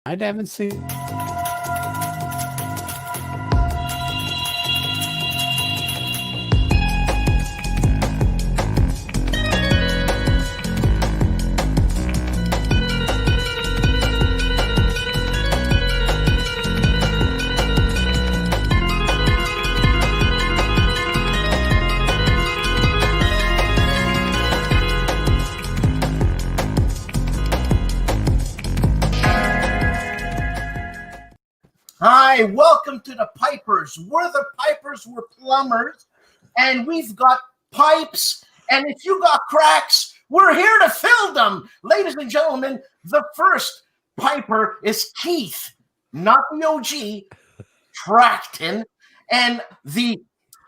I haven't seen. Hi, welcome to the Pipers. We're the Pipers, we're plumbers, and we've got pipes, and if you got cracks, we're here to fill them. Ladies and gentlemen, the first Piper is Keith, not the OG, Tracton, and the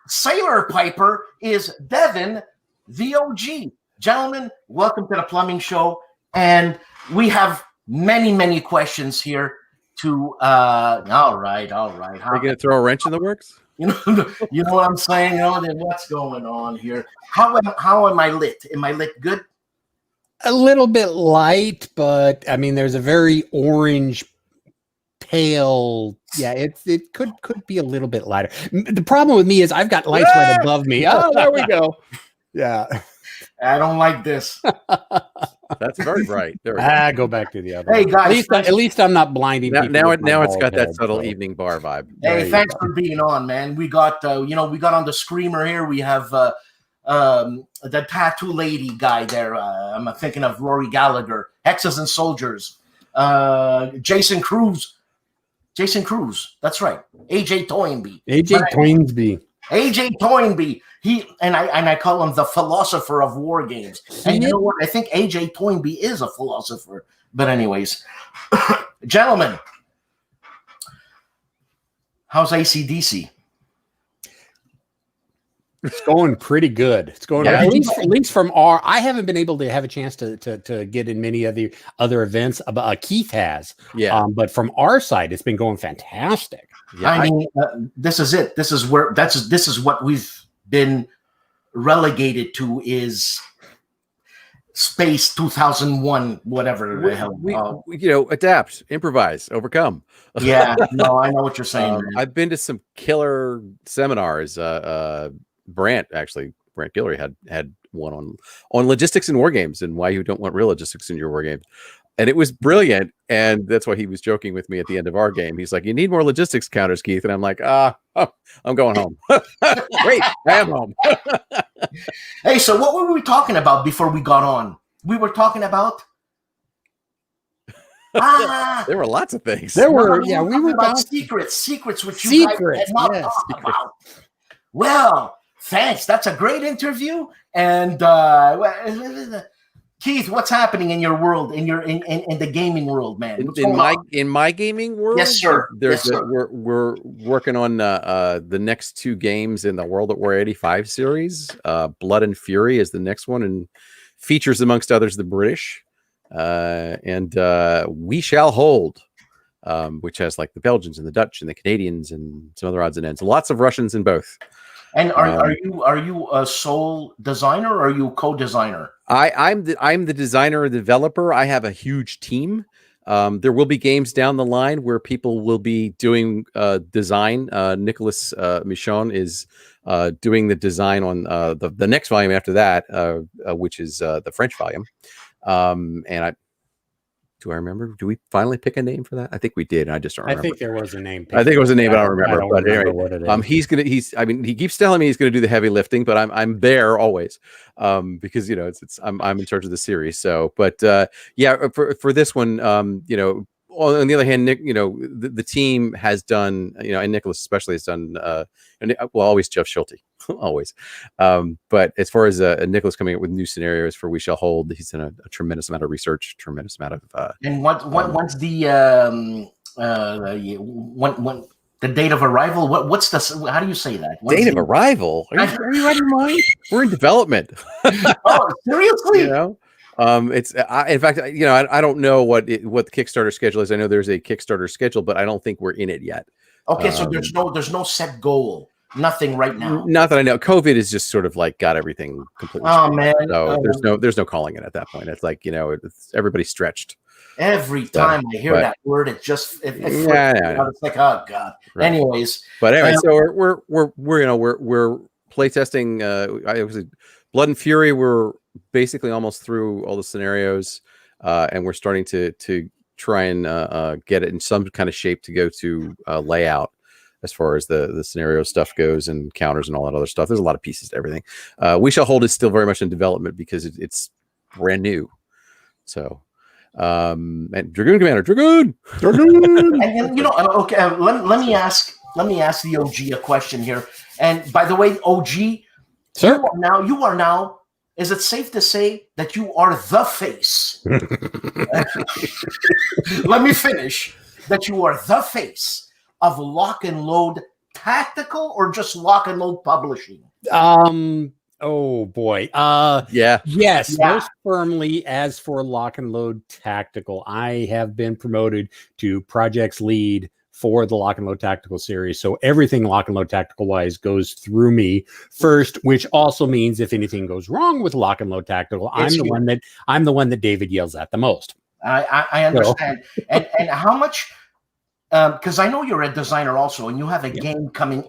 Sailor Piper is Devin, the OG. Gentlemen, welcome to the Plumbing Show, and we have many questions here. All right. Are you gonna throw a wrench in the works? You know what I'm saying? Then what's going on here? How am I lit? Am I lit good? A little bit light, but I mean, there's a very orange, pale. Yeah, it could be a little bit lighter. The problem with me is I've got lights right above me. Oh, there we go. Yeah. I don't like this. That's very bright. There we go. Go back to the other. Hey guys, at least I'm not blinding people. Now it's got that subtle evening bar vibe. Hey, thanks for being on, man. We got we got on the screamer here. We have the tattoo lady guy there. I'm thinking of Rory Gallagher, Hexes and Soldiers, Jason Cruz. That's right. AJ Toynbee. AJ Toynbee. I call him the philosopher of war games. And you know what? I think AJ Toynbee is a philosopher. But anyways, gentlemen, how's AC/DC? It's going pretty good. It's going at least from our. I haven't been able to have a chance to get in many of the other events. Keith has, but from our side, it's been going fantastic. Yeah, I mean, this is it. This is what we've been relegated to is space 2001, whatever the hell. We adapt, improvise, overcome. Yeah, no, I know what you're saying. I've been to some killer seminars. Brant Guillory had one on logistics in war games and why you don't want real logistics in your war games. And it was brilliant. And that's why he was joking with me at the end of our game. He's like, you need more logistics counters, Keith. And I'm like, I'm going home. Great, I am home. Hey, so what were we talking about before we got on? We were talking about there were lots of things. We were about secrets which you guys had not talked about. Well, thanks. That's a great interview. And Keith, what's happening in your world, in the gaming world, man? In my gaming world? Yes, sir. We're working on the next two games in the World at War 85 series. Blood and Fury is the next one, and features amongst others the British. And We Shall Hold, which has like the Belgians and the Dutch and the Canadians and some other odds and ends. Lots of Russians in both. And are you a sole designer or are you co-designer? I'm the designer and developer. I have a huge team. There will be games down the line where people will be doing design. Nicholas Michon is doing the design on the next volume after that, which is the French volume. Do I remember? Do we finally pick a name for that? I think we did. I just don't remember. I think there was a name. I think it was a name, but I don't remember. But anyway, what it is. He keeps telling me he's going to do the heavy lifting, but I'm there always, because I'm in charge of the series. So, but for this one, on the other hand, Nick, the team has done, and Nicholas especially has done, always Jeff Schulte, always. But as far as Nicholas coming up with new scenarios for We Shall Hold, he's done a tremendous amount of research, tremendous amount of. And once the date of arrival, what's the? How do you say that? Date of arrival? Are you out of your mind? We're in development. Oh, seriously? It's in fact, I don't know what the Kickstarter schedule is. I know there's a Kickstarter schedule, but I don't think we're in it yet. Okay, so there's no set goal, nothing right now. Not that I know. COVID is just sort of like got everything completely. Oh man! So there's no calling it at that point. It's like it's everybody's stretched. Every time I hear that word, it just it's like, oh god. Right. Anyways, but anyway, so we're playtesting. I was Blood and Fury. We're basically almost through all the scenarios, and we're starting to try and get it in some kind of shape to go to layout as far as the scenario stuff goes and counters and all that other stuff. There's a lot of pieces to everything. We Shall Hold is still very much in development because it's brand new. So. And Dragoon Commander, Dragoon. And okay. Let me ask the OG a question here. And by the way, OG, sir, you are now. Is it safe to say that you are the face? Let me finish. That you are the face of Lock and Load Tactical, or just Lock and Load Publishing? Oh boy. Yes, most firmly. As for Lock and Load Tactical, I have been promoted to projects lead for the Lock and Load Tactical series. So everything Lock and Load Tactical wise goes through me first, which also means if anything goes wrong with Lock and Load Tactical, I'm the one that David yells at the most. I understand. So. and how much, because I know you're a designer also, and you have a game coming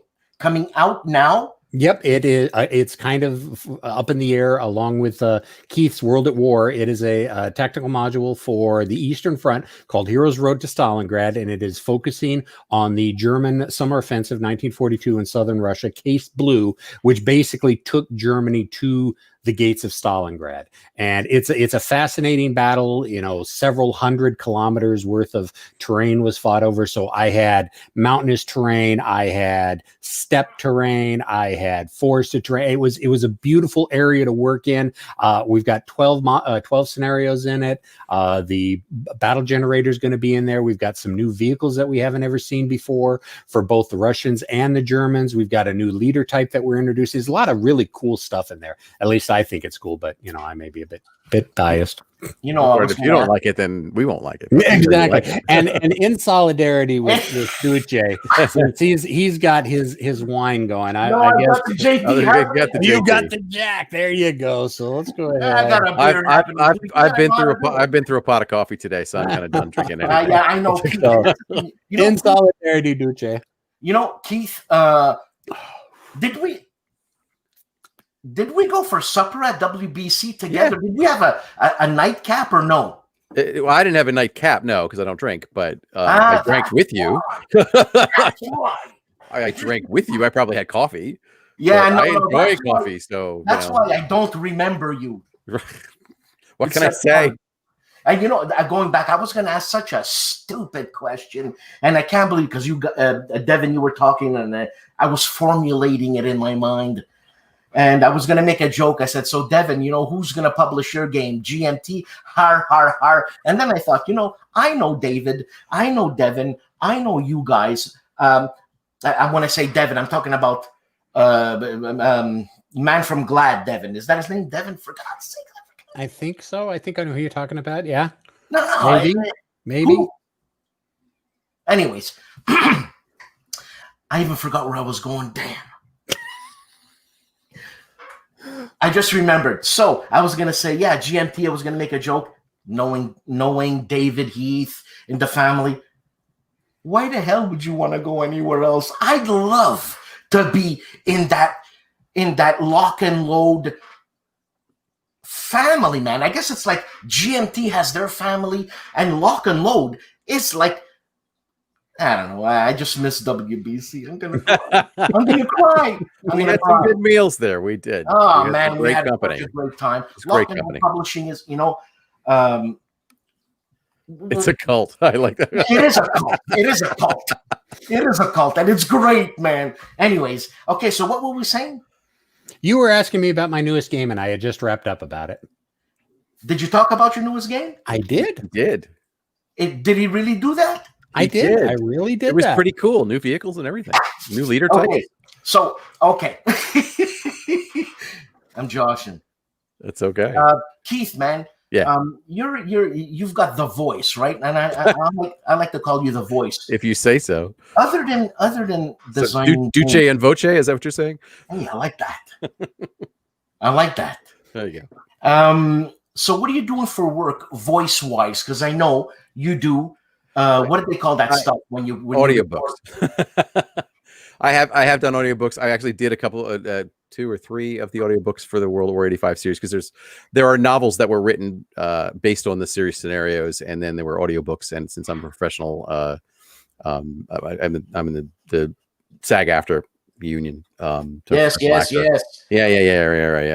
out now. Yep, it is. It's kind of up in the air, along with Keith's World at War. It is a tactical module for the Eastern Front called Heroes Road to Stalingrad, and it is focusing on the German summer offensive 1942 in southern Russia, Case Blue, which basically took Germany to the gates of Stalingrad. And it's a fascinating battle. Several hundred kilometers worth of terrain was fought over. So I had mountainous terrain, I had steppe terrain, I had forested terrain. It was a beautiful area to work in. We've got 12 scenarios in it. The battle generator is going to be in there. We've got some new vehicles that we haven't ever seen before for both the Russians and the Germans. We've got a new leader type that we're introducing. There's a lot of really cool stuff in there. At least I think it's cool, but I may be a bit biased. If you don't like it, then we won't like it. Exactly. And in solidarity with Duce, since he's got his wine going. I guess you got the Jack. There you go. So let's go ahead. I've been through a pot of coffee today, so I'm kind of done drinking it. I know. In solidarity, Duce. Keith, did we go for supper at WBC together? Yeah. Did we have a nightcap or no? Well, I didn't have a nightcap, no, because I don't drink. But I drank with you. I drank with you. I probably had coffee. Yeah, I enjoy coffee, so that's why I don't remember you. What can I say? And going back, I was going to ask such a stupid question, and I can't believe because Devin, you were talking, and I was formulating it in my mind. And I was going to make a joke. I said, so Devin, who's going to publish your game? GMT? Har, har, har. And then I thought, I know David. I know Devin. I know you guys. When I say Devin, I'm talking about Man from Glad, Devin. Is that his name? Devin, for God's sake. I think so. I think I know who you're talking about. Yeah. No. Maybe. Who? Anyways, I even forgot where I was going. Damn. I just remembered. So I was going to say, GMT, I was going to make a joke, knowing David Heath and the family. Why the hell would you want to go anywhere else? I'd love to be in that Lock and Load family, man. I guess it's like GMT has their family, and Lock and Load is like, I don't know. I just miss WBC. I'm gonna cry. We had some good meals there. We did. Oh man, we had company. Such a great time. Great company. Publishing is, it's a cult. I like that. It is a cult. It is a cult. It is a cult, and it's great, man. Anyways, okay. So what were we saying? You were asking me about my newest game, and I had just wrapped up about it. Did you talk about your newest game? I did. Did he really do that? I did. I really did. It was pretty cool. New vehicles and everything. New leader type. Okay. So, okay. I'm joshing. That's okay. Keith, man. Yeah. You've got the voice, right? And I like to call you the voice. If you say so. Other than designing. Duce and Voce, is that what you're saying? Hey, I like that. I like that. There you go. So what are you doing for work, voice wise? Because I know you do. What do they call that stuff when you audiobooks? I have done audiobooks. I actually did a couple of 2 or 3 of the audiobooks for the World War 85 series, because there are novels that were written based on the series scenarios, and then there were audiobooks. And since I'm a professional, I'm in the SAG-AFTRA union. Yes. Yeah.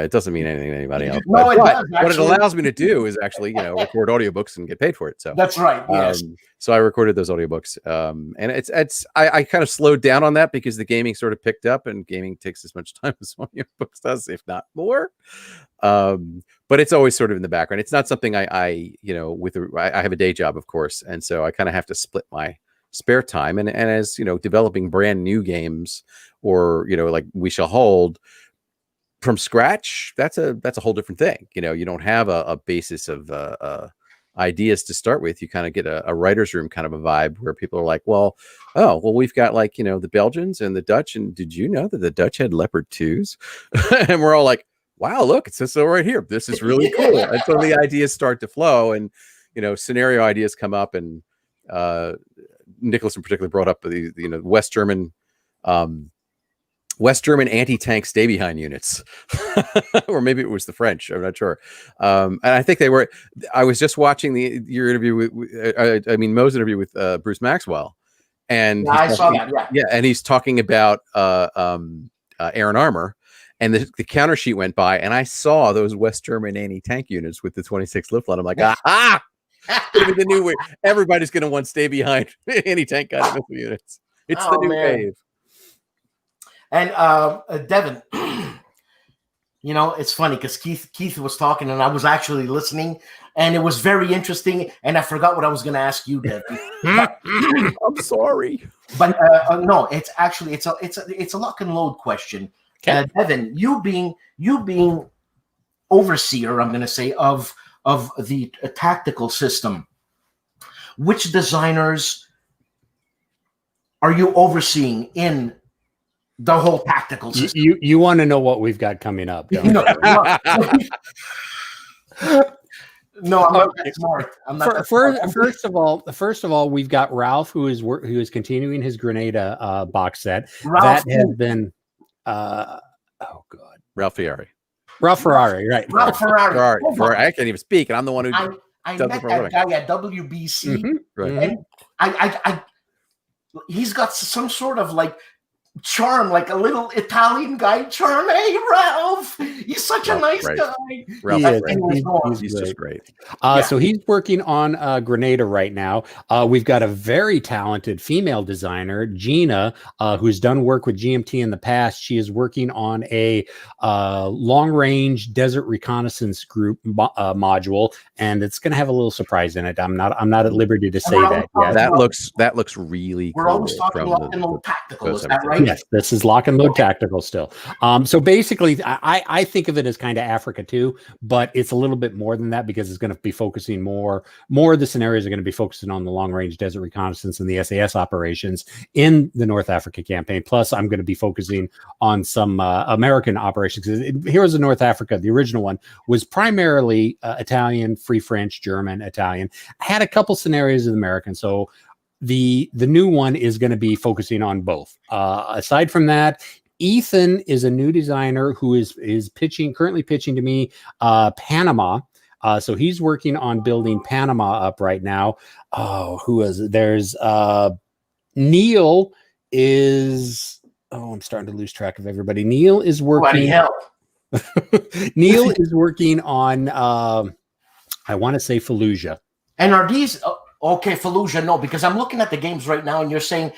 It doesn't mean anything to anybody else. No, but it does, what it allows me to do is actually, record audiobooks and get paid for it. So that's right. Yes. So I recorded those audiobooks, and I kind of slowed down on that because the gaming sort of picked up, and gaming takes as much time as audiobooks does, if not more. But it's always sort of in the background. It's not something I have a day job, of course, and so I kind of have to split my spare time. And as developing brand new games, or like We Shall Hold from scratch, that's a whole different thing. You don't have a basis of ideas to start with. You kind of get a writer's room kind of a vibe, where people are like, well, we've got the Belgians and the Dutch, and did you know that the Dutch had Leopard 2s? And we're all like, wow, look, it says so right here. This is really cool. And so the ideas start to flow, and scenario ideas come up. And Nicholas in particular brought up the West German anti-tank stay-behind units, or maybe it was the French. I'm not sure. And I think they were. I was just watching your interview with Mo's interview with Bruce Maxwell, and I saw that. Yeah, and he's talking about Iron Armor, and the counter sheet went by, and I saw those West German anti-tank units with the 26 Luftwaffe. I'm like, aha! The new way. Everybody's going to want stay-behind anti-tank kind of missile units. It's the new wave. And Devin, it's funny because Keith was talking, and I was actually listening, and it was very interesting. And I forgot what I was going to ask you, Devin. I'm sorry, but no, it's actually it's a lock and load question. Okay. Devin, you being overseer, I'm going to say, of the tactical system, which designers are you overseeing in the whole tactical system? You want to know what we've got coming up, don't you? No, I'm not that smart. I'm not First of all, we've got Ralph, who is continuing his Grenada box set. Ralph, that has been Ralph Ferrari. Ralph Ferrari, right? Ralph Ferrari. I can't even speak, and I'm the one who. I met that guy at WBC, right? And he's got some sort of charm, like a little Italian guy charm. Hey, Ralph, he's such a nice guy. Ralph, he's just great. So he's working on Grenada right now. We've got a very talented female designer, Gina, who's done work with GMT in the past. She is working on a long-range desert reconnaissance group module, and it's going to have a little surprise in it. I'm not at liberty to say that yet. That looks really cool. We're always talking lock and load tactical. Is that right? Yes, this is lock and load tactical still. So basically, I think of it as kind of Africa too, but it's a little bit more than that, because it's going to be focusing more of the scenarios are going to be focusing on the long range desert reconnaissance and the SAS operations in the North Africa campaign. Plus, I'm going to be focusing on some American operations. Heroes of North Africa, the original one, was primarily Italian, Free French, German, Italian. I had a couple scenarios of American, so the new one is going to be focusing on both. Aside from that, Ethan is a new designer who is currently pitching to me Panama. So he's working on building Panama up right now. Who is it? There's Neil is. I'm starting to lose track of everybody. Neil is working. Neil is working on. I want to say Fallujah. And are these? Okay, Fallujah, no, because I'm looking at the games right now, and you're saying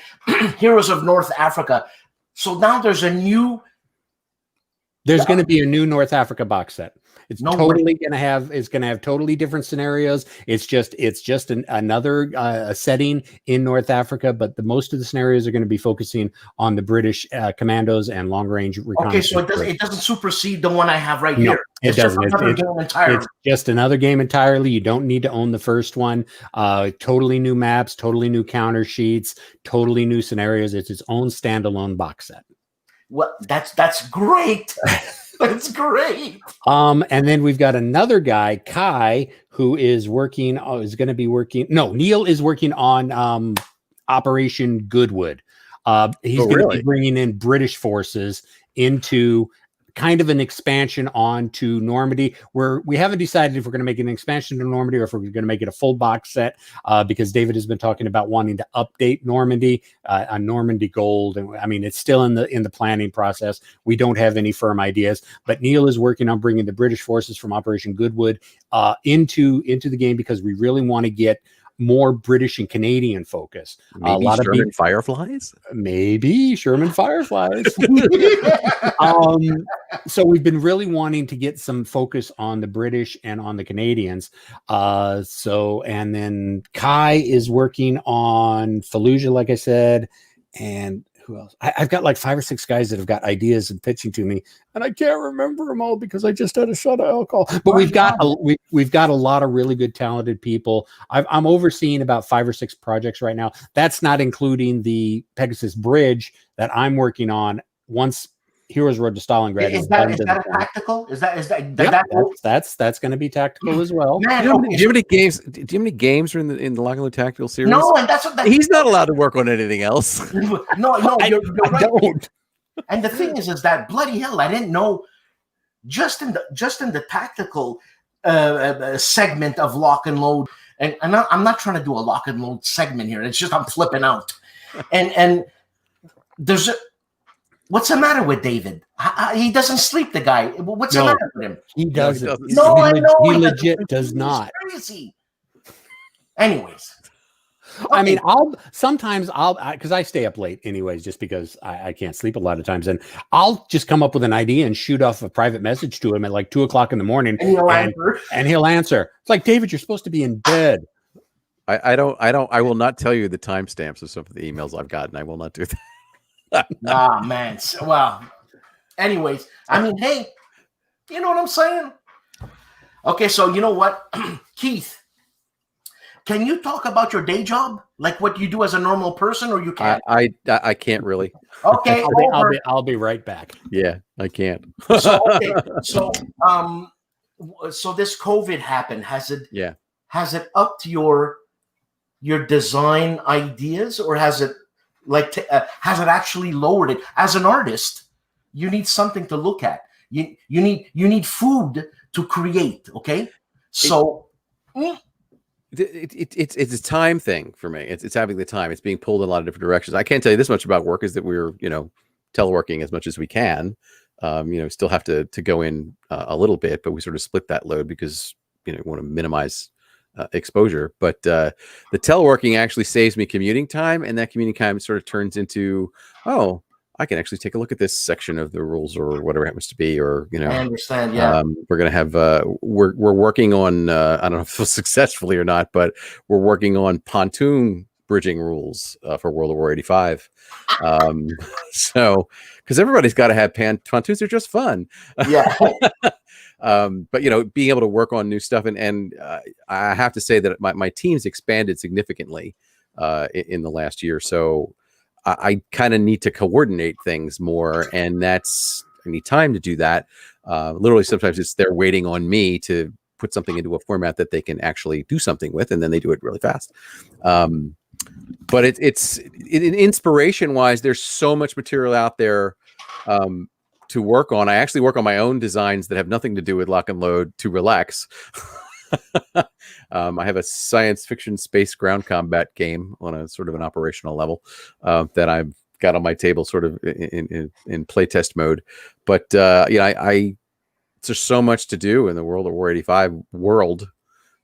Heroes of North Africa. So now there's going to be a new North Africa box set. It's totally going to have totally different scenarios. It's just another setting in North Africa, but most of the scenarios are going to be focusing on the British commandos and long range reconnaissance. Okay, so it doesn't supersede the one I have right here. It doesn't. It's just another game entirely. You don't need to own the first one. Totally new maps, totally new counter sheets, totally new scenarios. It's its own standalone box set. Well, that's great. That's great. And then we've got another guy, Kai, who is working. Is going to be working. No, Neil is working on Operation Goodwood. He's going to be bringing in British forces into kind of an expansion onto Normandy, where we haven't decided if we're going to make an expansion to Normandy or if we're going to make it a full box set, because David has been talking about wanting to update Normandy on Normandy Gold. And I mean, it's still in the planning process. We don't have any firm ideas, but Neil is working on bringing the British forces from Operation Goodwood into the game, because we really want to get more British and Canadian focus. Maybe a lot Sherman of Fireflies. Maybe Sherman Fireflies. So we've been really wanting to get some focus on the British and on the Canadians. And then Kai is working on Fallujah, like I said, and who else? I've got like 5 or 6 guys that have got ideas and pitching to me, and I can't remember them all because I just had a shot of alcohol. But we've got a lot of really good, talented people. I'm overseeing about 5 or 6 projects right now. That's not including the Pegasus Bridge that I'm working on. Once Heroes Road to Stalingrad is that a tactical? That's going to be tactical as well. Man, do you have any games? Do you have any games in the Lock and Load Tactical series? No, and that's what he's not allowed to work on anything else. No, you're right. Don't. And the thing is that bloody hell, I didn't know. Just in the tactical segment of Lock and Load, and I'm not trying to do a Lock and Load segment here. It's just I'm flipping out, and there's a. What's the matter with David? He doesn't sleep, the guy. What's the matter with him? He doesn't. No, I know. He legit does not. Crazy. Anyways. Okay. I mean, sometimes because I stay up late anyways, just because I can't sleep a lot of times. And I'll just come up with an idea and shoot off a private message to him at like 2 o'clock in the morning. And he'll answer. It's like, David, you're supposed to be in bed. I will not tell you the timestamps of some of the emails I've gotten. I will not do that. Man. Well, anyways, I mean, hey, you know what I'm saying? Okay, so you know what, Keith, can you talk about your day job, like what you do as a normal person, or you can't? I can't really. Okay, I'll be right back. Yeah, I can't. So this COVID happened. Has it upped your design ideas, or has it? Has it actually lowered it? As an artist, you need something to look at. You need food to create. Okay, so it's a time thing for me. It's having the time. It's being pulled in a lot of different directions. I can't tell you this much about work, is that we're teleworking as much as we can. Still have to go in a little bit, but we sort of split that load because we want to minimize exposure. But the teleworking actually saves me commuting time, and that commuting time sort of turns into, oh, I can actually take a look at this section of the rules or whatever it happens to be, or I understand. Yeah, we're gonna have we're working on I don't know if it's successfully or not, but we're working on pontoon bridging rules for World of War 85. So because everybody's got to have pontoons, are just fun. Yeah. But being able to work on new stuff, and I have to say that my team's expanded significantly in the last year. So I kind of need to coordinate things more, and I need time to do that. Literally, sometimes it's they're waiting on me to put something into a format that they can actually do something with, and then they do it really fast. But it's inspiration wise, there's so much material out there to work on. I actually work on my own designs that have nothing to do with Lock and Load to relax. I have a science fiction space ground combat game on a sort of an operational level that I've got on my table sort of in playtest mode. But there's so much to do in the World of War 85 world.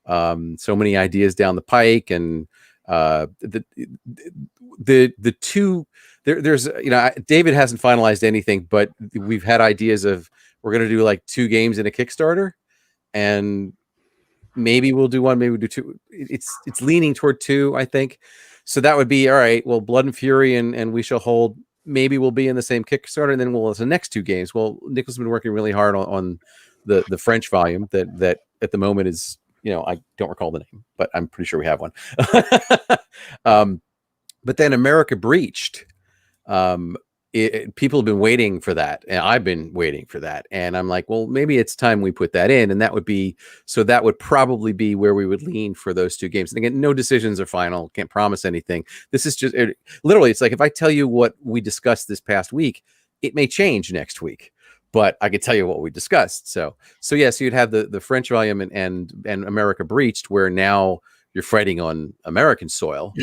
So many ideas down the pike, and the two there's David hasn't finalized anything, but we've had ideas of we're going to do like 2 games in a Kickstarter, and maybe we'll do 1, maybe we'll do 2. It's leaning toward 2, I think. So that would be all right. Well, Blood and Fury and We Shall Hold, maybe we'll be in the same Kickstarter, and then we'll the next 2 games. Well, Nicholas has been working really hard on the French volume that at the moment is, I don't recall the name, but I'm pretty sure we have one. But then America Breached people have been waiting for that, and I've been waiting for that, and I'm like, well, maybe it's time we put that in, and that would probably be where we would lean for those two games. And again, no decisions are final, can't promise anything. This is just literally, it's like if I tell you what we discussed this past week, it may change next week, but I could tell you what we discussed. So yes, you'd have the French volume and America Breached, where now you're fighting on American soil.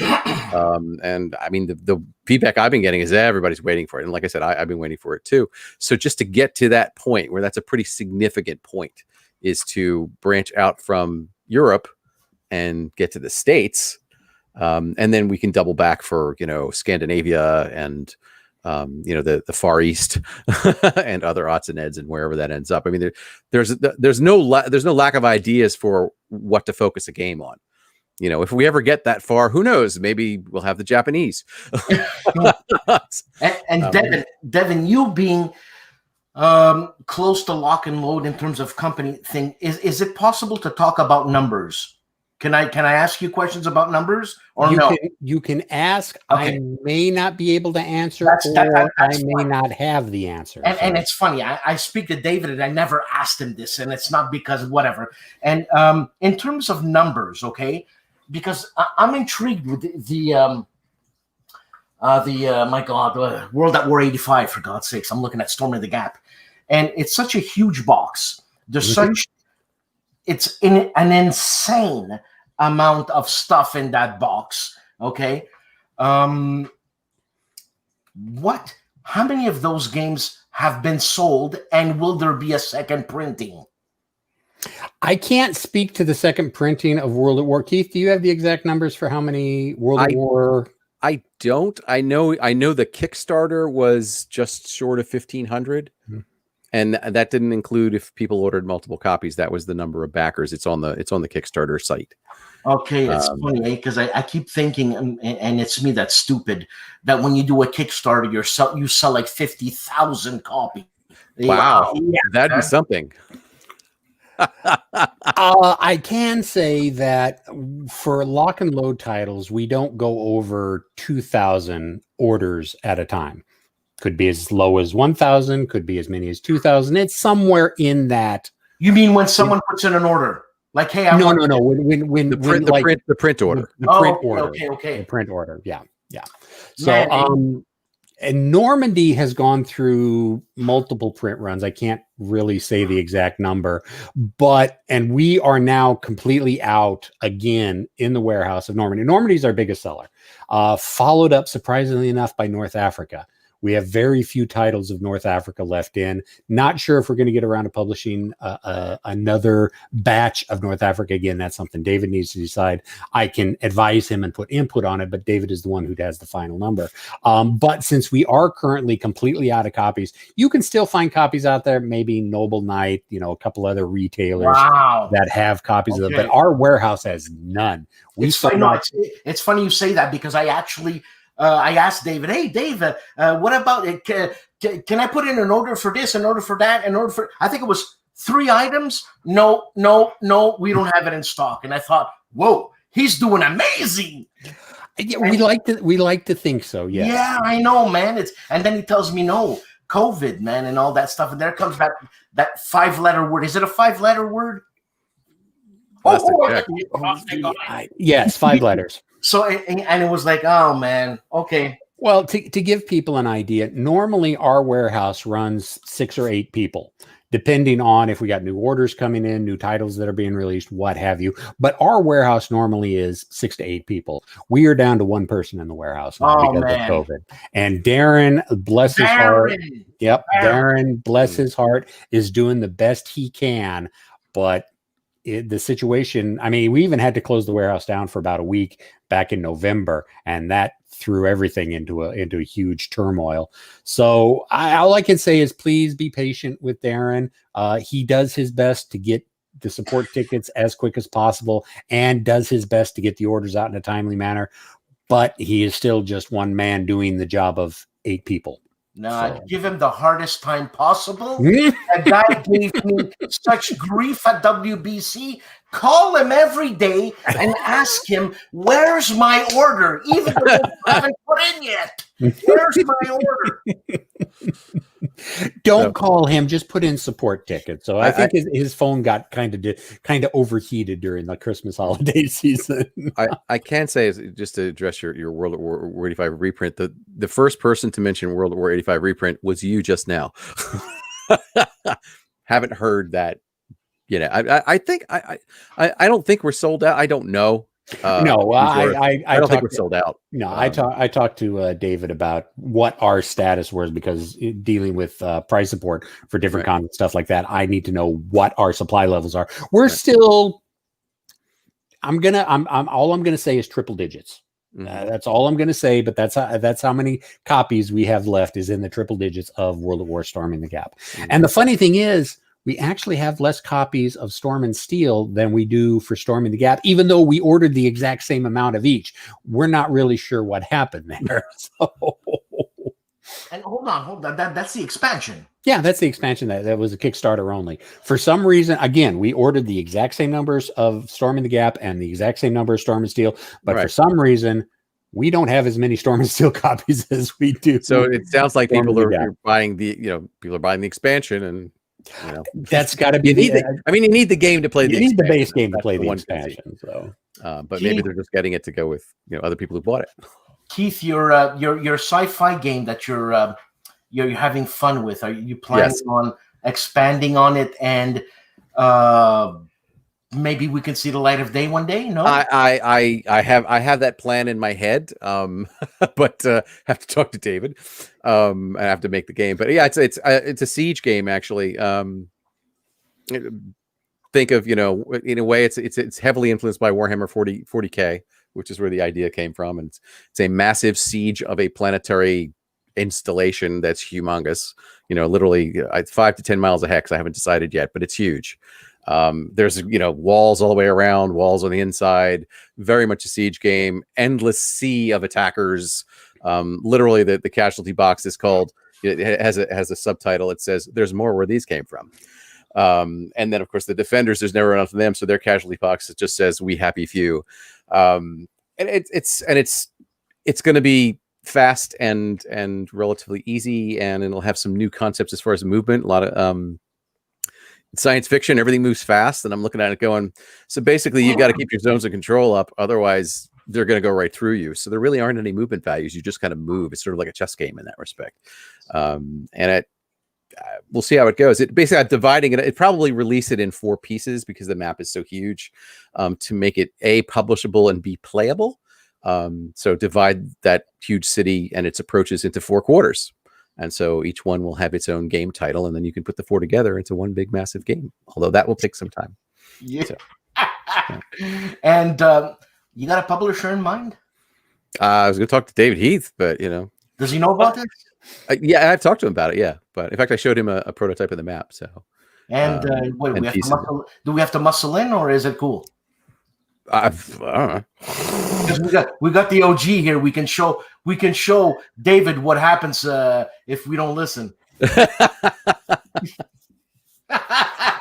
And I mean, the feedback I've been getting is everybody's waiting for it. And like I said, I've been waiting for it too. So just to get to that point where that's a pretty significant point, is to branch out from Europe and get to the States. And then we can double back for, Scandinavia and, the Far East and other odds and ends and wherever that ends up. I mean, there's no lack of ideas for what to focus a game on. If we ever get that far, who knows? Maybe we'll have the Japanese. and Devin, you being close to Lock and Load in terms of company thing, is it possible to talk about numbers? Can I ask you questions about numbers, or no? You can ask. Okay. I may not be able to answer, or I may not have the answer. And it's funny. I speak to David, and I never asked him this, and it's not because whatever. And in terms of numbers, okay. Because I'm intrigued with the World at War 85, for God's sakes. I'm looking at Storm of the Gap, and it's such a huge box. There's it's in an insane amount of stuff in that box. Okay, how many of those games have been sold, and will there be a second printing? I can't speak to the second printing of World at War. Keith, do you have the exact numbers for how many World at War? I don't. I know the Kickstarter was just short of 1,500, and that didn't include if people ordered multiple copies. That was the number of backers. It's on the Kickstarter site. Okay, it's funny because I keep thinking, and it's me that's stupid, that when you do a Kickstarter, you sell like 50,000 copies. Wow, that'd be something. I can say that for Lock and Load titles, we don't go over 2,000 orders at a time. Could be as low as 1,000, could be as many as 2,000. It's somewhere in that. You mean when someone puts in an order? Like, hey, no. When the print order. The print order. Okay. The print order. Yeah. So, and Normandy has gone through multiple print runs. I can't really say the exact number, and we are now completely out again in the warehouse of Normandy. Normandy is our biggest seller, followed up surprisingly enough by North Africa. We have very few titles of North Africa left in. Not sure if we're going to get around to publishing another batch of North Africa. Again, that's something David needs to decide. I can advise him and put input on it, but David is the one who has the final number. But since we are currently completely out of copies, you can still find copies out there. Maybe Noble Knight, a couple other retailers that have copies of them. But our warehouse has none. It's funny you say that, because I actually... I asked David, hey, Dave, what about it? Can I put in an order for this, an order for that, an order for... I think it was 3 items. No, we don't have it in stock. And I thought, whoa, he's doing amazing. Yeah, we like to think so, yes. Yeah, I know, man. And then he tells me, no, COVID, man, and all that stuff. And there comes that 5-letter word. Is it a 5-letter word? Yes, 5 letters. So, and it was like, oh, man, okay. Well, to give people an idea, normally our warehouse runs 6 or 8 people, depending on if we got new orders coming in, new titles that are being released, what have you. But our warehouse normally is 6 to 8 people. We are down to 1 person in the warehouse now because of COVID. And Darren, bless his heart. Yep, Darren, bless his heart, is doing the best he can. But the situation, I mean, we even had to close the warehouse down for about a week back in November, and that threw everything into a huge turmoil. So all I can say is please be patient with Darren. He does his best to get the support tickets as quick as possible and does his best to get the orders out in a timely manner, but he is still just one man doing the job of 8 people. No, I give him the hardest time possible. That guy gave me such grief at WBC. Call him every day and ask him, where's my order? Even though I haven't put in yet. Where's my order? Don't call him. Just put in support tickets. So I think his phone got kind of overheated during the Christmas holiday season. I can say, is just to address your World at War 85 reprint, the first person to mention World at War 85 reprint was you just now. Haven't heard that. You know, I think I don't think we're sold out. I don't know. No, I don't think we're sold out. No, I talked to David about what our status was, because dealing with price support for different kinds of stuff like that, I need to know what our supply levels are. We're still. I'm all I'm gonna say is triple digits. That's all I'm gonna say. But that's how many copies we have left is in the triple digits of World at War Storming the Gap. And the funny thing is, we actually have less copies of Storm and Steel than we do for Storming the Gap, even though we ordered the exact same amount of each. We're not really sure what happened there. So. And hold on. That's the expansion. Yeah, that's the expansion. That was a Kickstarter only. For some reason, again, we ordered the exact same numbers of Storming the Gap and the exact same number of Storm and Steel, but for some reason, we don't have as many Storm and Steel copies as we do. So it sounds like people are buying the expansion, and that's got to be you need the game to play. You need the base game to play the expansion. So, but maybe they're just getting it to go with other people who bought it. Keith, your sci-fi game that you're having fun with. Are you planning on expanding on it, and maybe we can see the light of day one day? No, I have that plan in my head, but have to talk to David. I have to make the game, but yeah, it's a siege game actually. Think of in a way it's heavily influenced by Warhammer 40K, which is where the idea came from, and it's a massive siege of a planetary installation that's humongous. Literally 5 to 10 miles of hex. I haven't decided yet, but it's huge. There's walls all the way around, walls on the inside, very much a siege game, endless sea of attackers. Literally the casualty box is called, it has a subtitle. It says there's more where these came from. And then of course the defenders, there's never enough of them, so their casualty box, it just says we happy few. And it's going to be fast and relatively easy, and it'll have some new concepts as far as movement. A lot of science fiction, everything moves fast, and I'm looking at it going, so basically you got to keep your zones of control up, otherwise they're going to go right through you. So there really aren't any movement values. You just kind of move. It's sort of like a chess game in that respect. And we'll see how it goes. It basically, I'm dividing it. It probably release it in 4 pieces because the map is so huge, to make it A, publishable, and B, playable. So divide that huge city and its approaches into 4 quarters. And so each one will have its own game title, and then you can put the 4 together into one big, massive game. Although that will take some time. Yeah. So, And you got a publisher in mind? I was going to talk to David Heath, but does he know about this? Yeah, I've talked to him about it. Yeah, but in fact, I showed him a prototype of the map. So, and do we have to muscle in, or is it cool? I don't know. We got the OG here. We can show David what happens if we don't listen.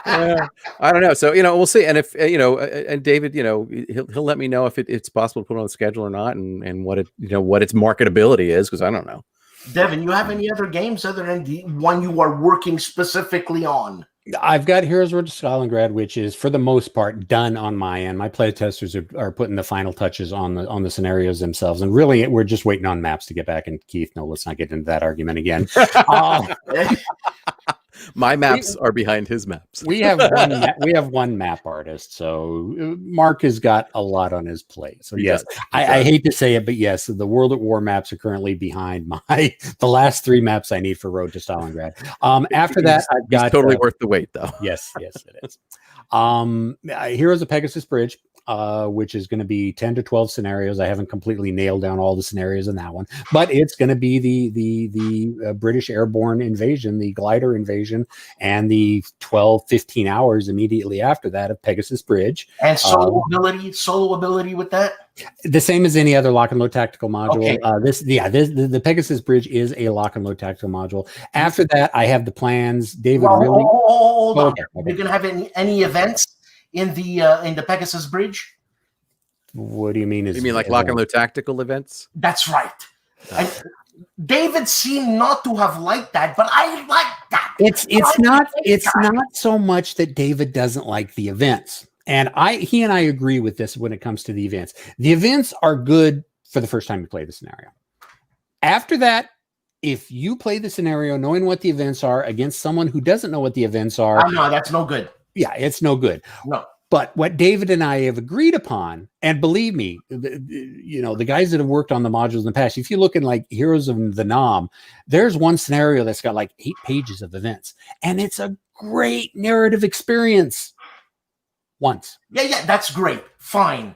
I don't know. So we'll see. And if and David, he'll let me know if it's possible to put on the schedule or not, and what its marketability is, because I don't know. Devin, you have any other games other than the one you are working specifically on? I've got Heroes Road to Stalingrad, which is for the most part done on my end. My playtesters are putting the final touches on the scenarios themselves, and really we're just waiting on maps to get back. And Keith, no, let's not get into that argument again. My maps are behind his maps. We have one map artist, so Mark has got a lot on his plate. So yes, I hate to say it, but yes, the World at War maps are currently behind the last 3 maps I need for Road to Stalingrad. After that, I've got totally worth the wait, though. Yes, it is. Heroes of Pegasus Bridge, which is going to be 10 to 12 scenarios. I haven't completely nailed down all the scenarios in that one, but it's going to be the British airborne invasion, the glider invasion, and the 12-15 hours immediately after that of Pegasus Bridge. And solo ability with that? The same as any other lock and load tactical module. Okay. The Pegasus Bridge is a lock and load tactical module. After that, I have the plans. David, hold on. Okay. Are you going to have any events in the Pegasus Bridge? What do you mean? You mean like lock and load tactical events? That's right. David seemed not to have liked that, but I like that. It's not so much that David doesn't like the events. And he and I agree with this when it comes to the events. The events are good for the first time you play the scenario. After that, if you play the scenario knowing what the events are against someone who doesn't know what the events are, no, that's no good. Yeah, it's no good. No. But what David and I have agreed upon, and believe me, the guys that have worked on the modules in the past, if you look in like Heroes of the Nom, there's one scenario that's got like 8 pages of events, and it's a great narrative experience. Once. Yeah, that's great. Fine.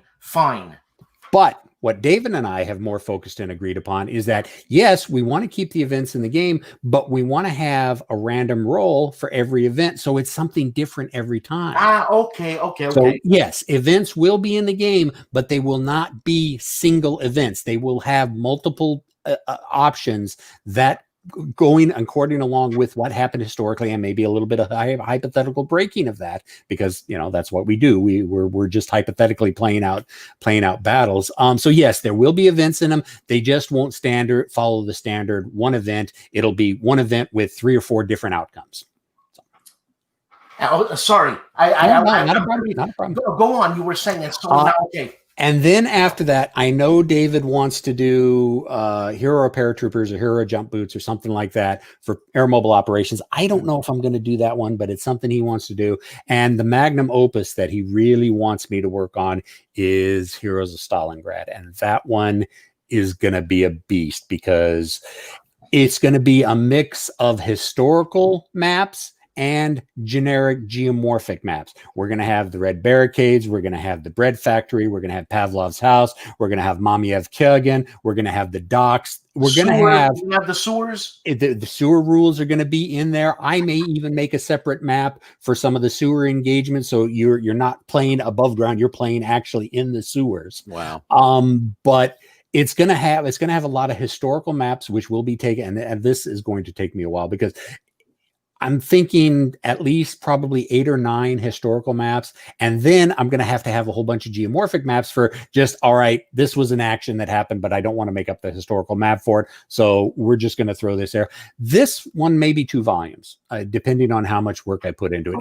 But what David and I have more focused and agreed upon is that, yes, we want to keep the events in the game, but we want to have a random roll for every event. So it's something different every time. Okay. So yes, events will be in the game, but they will not be single events. They will have multiple options that going according along with what happened historically, and maybe a little bit of hypothetical breaking of that, because that's what we do. We're just hypothetically playing out battles. So yes, there will be events in them. They just won't follow the standard one event. It'll be one event with 3 or 4 different outcomes. Sorry, not a problem. Go on. You were saying it's so now, okay. And then after that, I know David wants to do hero paratroopers or hero jump boots or something like that for air mobile operations. I don't know if I'm going to do that one, but it's something he wants to do. And the magnum opus that he really wants me to work on is Heroes of Stalingrad. And that one is going to be a beast because it's going to be a mix of historical maps and generic geomorphic maps. We're going to have the Red Barricades. We're going to have the Bread Factory. We're going to have Pavlov's house. We're going to have Mamiev Kyrgyz. We're going to have the docks. We're going to have the sewers. The sewer rules are going to be in there. I may even make a separate map for some of the sewer engagements. So you're not playing above ground. You're playing actually in the sewers. Wow. But it's going to have a lot of historical maps, which will be taken. And this is going to take me a while because I'm thinking at least probably 8 or 9 historical maps. And then I'm going to have a whole bunch of geomorphic maps for just, all right, this was an action that happened, but I don't want to make up the historical map for it. So we're just going to throw this there. This one may be 2 volumes, depending on how much work I put into it.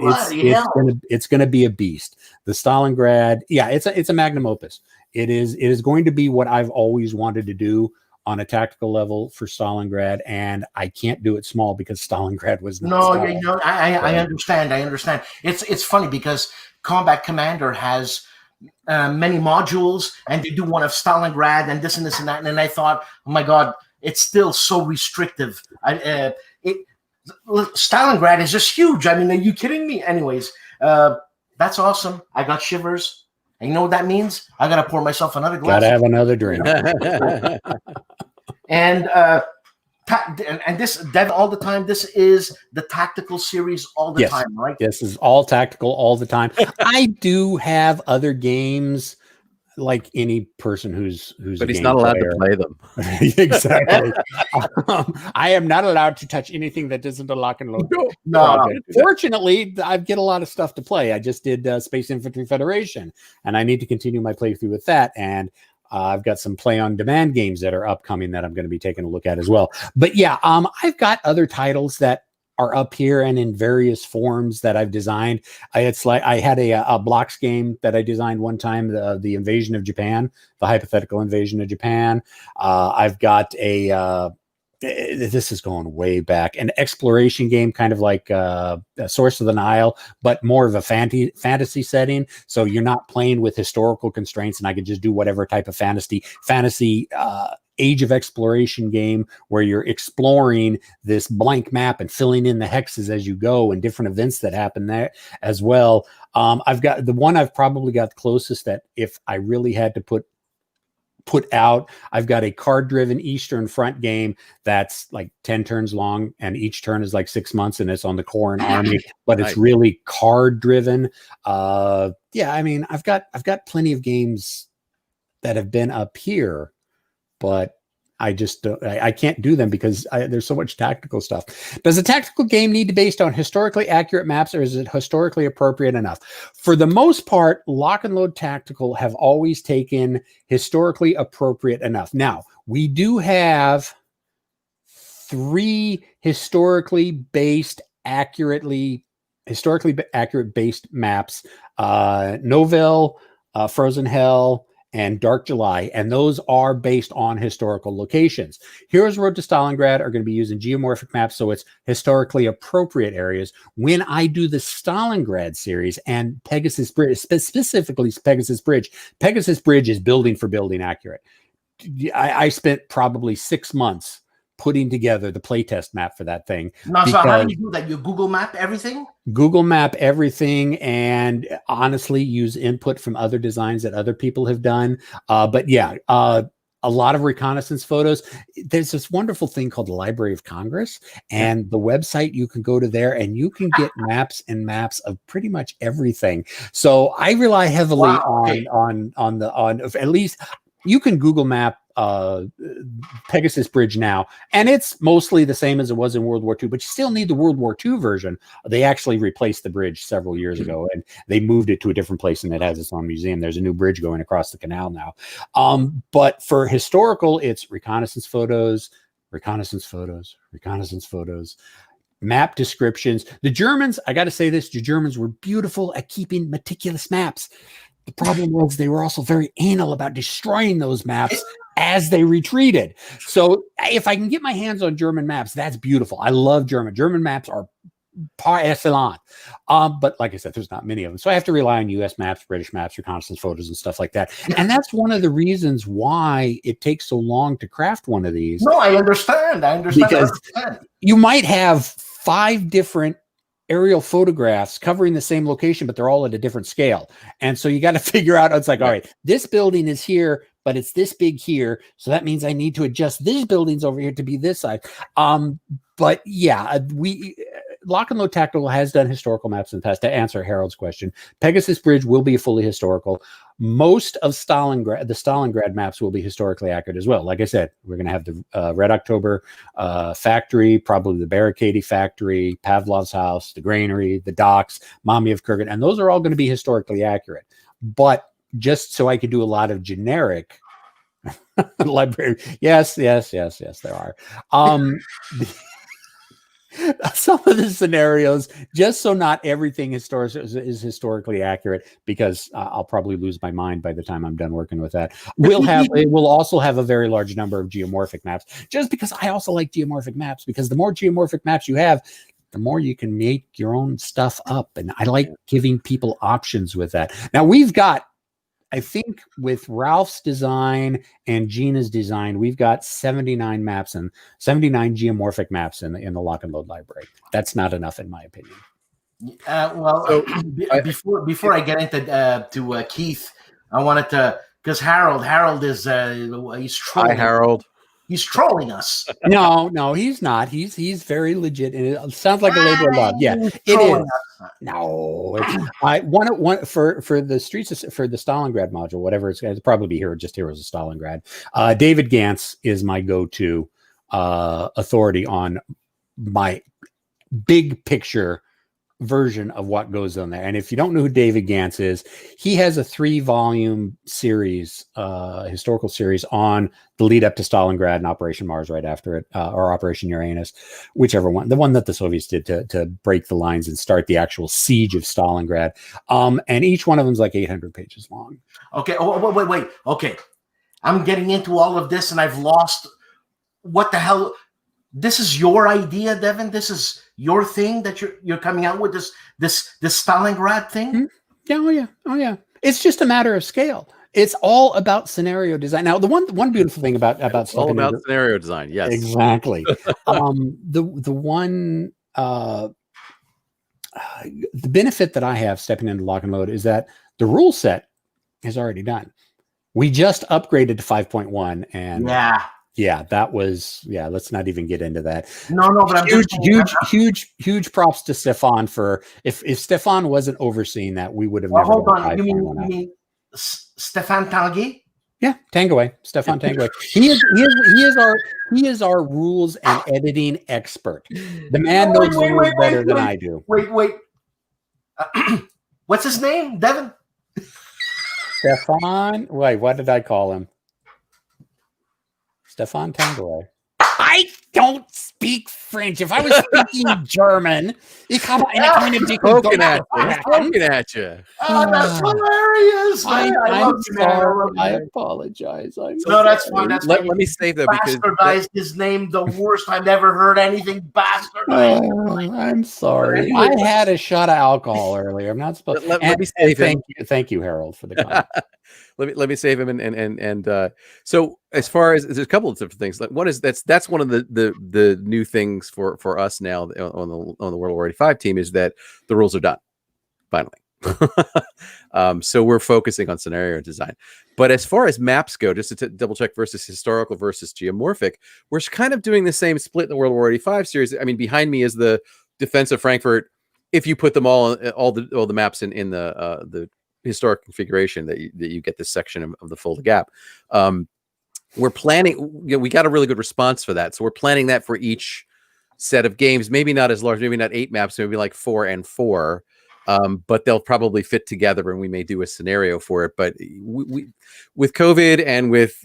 It's going to be a beast. The Stalingrad. Yeah, it's a magnum opus. It is going to be what I've always wanted to do on a tactical level for Stalingrad, and I can't do it small because Stalingrad was not. I understand. It's funny because Combat Commander has many modules, and they do one of Stalingrad and this and this and that, and I thought, oh my God, it's still so restrictive. Stalingrad is just huge. I mean, are you kidding me? Anyways, that's awesome. I got shivers. And you know what that means? I gotta pour myself another glass. Gotta have another drink. And this, Dev, all the time. This is the tactical series all the time, right? This is all tactical all the time. I do have other games, like any person who's but he's not allowed to play them. Exactly. I am not allowed to touch anything that isn't a lock and load. No. Fortunately, I get a lot of stuff to play. I just did Space Infantry Federation, and I need to continue my playthrough with that. And I've got some play on demand games that are upcoming that I'm going to be taking a look at as well. But yeah, I've got other titles that are up here and in various forms that I've designed. It's like I had a blocks game that I designed one time, the invasion of Japan, the hypothetical invasion of Japan. I've got this is going way back, an exploration game, kind of like Source of the Nile, but more of a fantasy setting. So you're not playing with historical constraints, and I can just do whatever type of fantasy age of exploration game where you're exploring this blank map and filling in the hexes as you go and different events that happen there as well. I've got the one I've probably got closest that if I really had to put out, I've got a card driven Eastern Front game that's like 10 turns long, and each turn is like 6 months, and it's on the core and army, but it's really card driven. Yeah, I mean, I've got plenty of games that have been up here, but I just I can't do them because there's so much tactical stuff. Does a tactical game need to be based on historically accurate maps, or is it historically appropriate enough? For the most part, Lock and Load Tactical have always taken historically appropriate enough. Now, we do have 3 historically accurate based maps, Novell, Frozen Hell, and Dark July, and those are based on historical locations. Heroes Road to Stalingrad are going to be using geomorphic maps, so it's historically appropriate areas. When I do the Stalingrad series and Pegasus Bridge, specifically Pegasus Bridge is building for building accurate. I spent probably 6 months putting together the playtest map for that thing. Now, so how do you do that? You Google Map everything? Google Map everything, and honestly use input from other designs that other people have done. But yeah, a lot of reconnaissance photos. There's this wonderful thing called the Library of Congress, and the website, you can go to there and you can get maps and maps of pretty much everything. So I rely heavily on at least you can Google Map Pegasus Bridge now, and it's mostly the same as it was in World War II, but you still need the World War II version. They actually replaced the bridge several years ago, and they moved it to a different place, and it has its own museum. There's a new bridge going across the canal now. But for historical, it's reconnaissance photos, map descriptions. The Germans, I got to say this, the Germans were beautiful at keeping meticulous maps. The problem was they were also very anal about destroying those maps as they retreated. So if I can get my hands on German maps, that's beautiful. I love German maps are par excellence. But like I said, there's not many of them. So I have to rely on US maps, British maps, reconnaissance photos, and stuff like that. And that's one of the reasons why it takes so long to craft one of these. No, I understand. Because you might have 5 different aerial photographs covering the same location, but they're all at a different scale. And so you got to figure out, it's like, all right, this building is here, but it's this big here. So that means I need to adjust these buildings over here to be this side. But yeah, Lock and Load Tactical has done historical maps in the past. To answer Harold's question, Pegasus Bridge will be fully historical. Most of the Stalingrad maps will be historically accurate as well. Like I said, we're going to have the Red October factory, probably the Barricade factory, Pavlov's house, the granary, the docks, Mommy of Kurgan, and those are all going to be historically accurate. But just so I could do a lot of generic library, yes, there are. Some of the scenarios, just so not everything is historically accurate, because I'll probably lose my mind by the time I'm done working with that. It will also have a very large number of geomorphic maps, just because I also like geomorphic maps, because the more geomorphic maps you have, the more you can make your own stuff up. And I like giving people options with that. Now we've got, I think with Ralph's design and Gina's design, we've got 79 maps and 79 geomorphic maps in the Lock and Load library. That's not enough, in my opinion. Before I get into Keith, I wanted to, because Harold is he's trolling. Hi, Harold. He's trolling us. No, he's not. He's very legit, and it sounds like a labor of love. Yeah, it is. No, it's for the streets for the Stalingrad module, whatever it's probably be just Heroes of Stalingrad. David Gantz is my go-to authority on my big picture version of what goes on there. And if you don't know who David Gantz is, he has a 3-volume series, historical series on the lead up to Stalingrad and Operation Mars right after it, or Operation Uranus, whichever one, the one that the Soviets did to break the lines and start the actual siege of Stalingrad. And each one of them is like 800 pages long. Okay. Oh, wait. Okay. I'm getting into all of this and I've lost what the hell. This is your idea, Devin. This is your thing that you're coming out with, this Stalingrad thing. Mm-hmm. Oh yeah. It's just a matter of scale. It's all about scenario design. Now, the one beautiful thing about all about scenario design. Yes, exactly. The benefit that I have stepping into Lock and Load is that the rule set is already done. We just upgraded to 5.1, and that was let's not even get into that. No, but huge props to Stefan for if Stefan wasn't overseeing that, we would have never. Hold on, you mean Stefan Tanguy? Yeah, Tanguy, Stefan Tanguy. He is our rules and editing expert. The man knows the rules better than I do. Wait. What's his name, Devin? Stefan. Wait, what did I call him? Stefan Tanguy. I don't speak French. If I was speaking German, ich habe eine kleine dicke Poking at you. He's Deutsch. poking at you. Oh, that's hilarious. I I'm love you, man. I sorry. love you, I man. apologize. I'm No, that's fine. That's Let fine. me save that because Bastardized his name the worst. I've never heard anything bastardized. I'm sorry. But anyway. I had a shot of alcohol earlier. I'm not supposed. let and, me save him. Thank you, Harold, for the comment. let me save him and so as far as there's a couple of different things. Like one is that's one of the new things for us now on the World War 85 team is that the rules are done finally. So we're focusing on scenario design. But as far as maps go, just to double check versus historical versus geomorphic, we're kind of doing the same split in the World War 85 series. I mean, behind me is the Defense of Frankfurt. If you put them all the maps in the historic configuration that you get this section of the Fulda Gap. We're planning, we got a really good response for that. So we're planning that for each set of games, maybe not as large, maybe not 8 maps, maybe like 4 and 4. But they'll probably fit together and we may do a scenario for it. But we with COVID and with,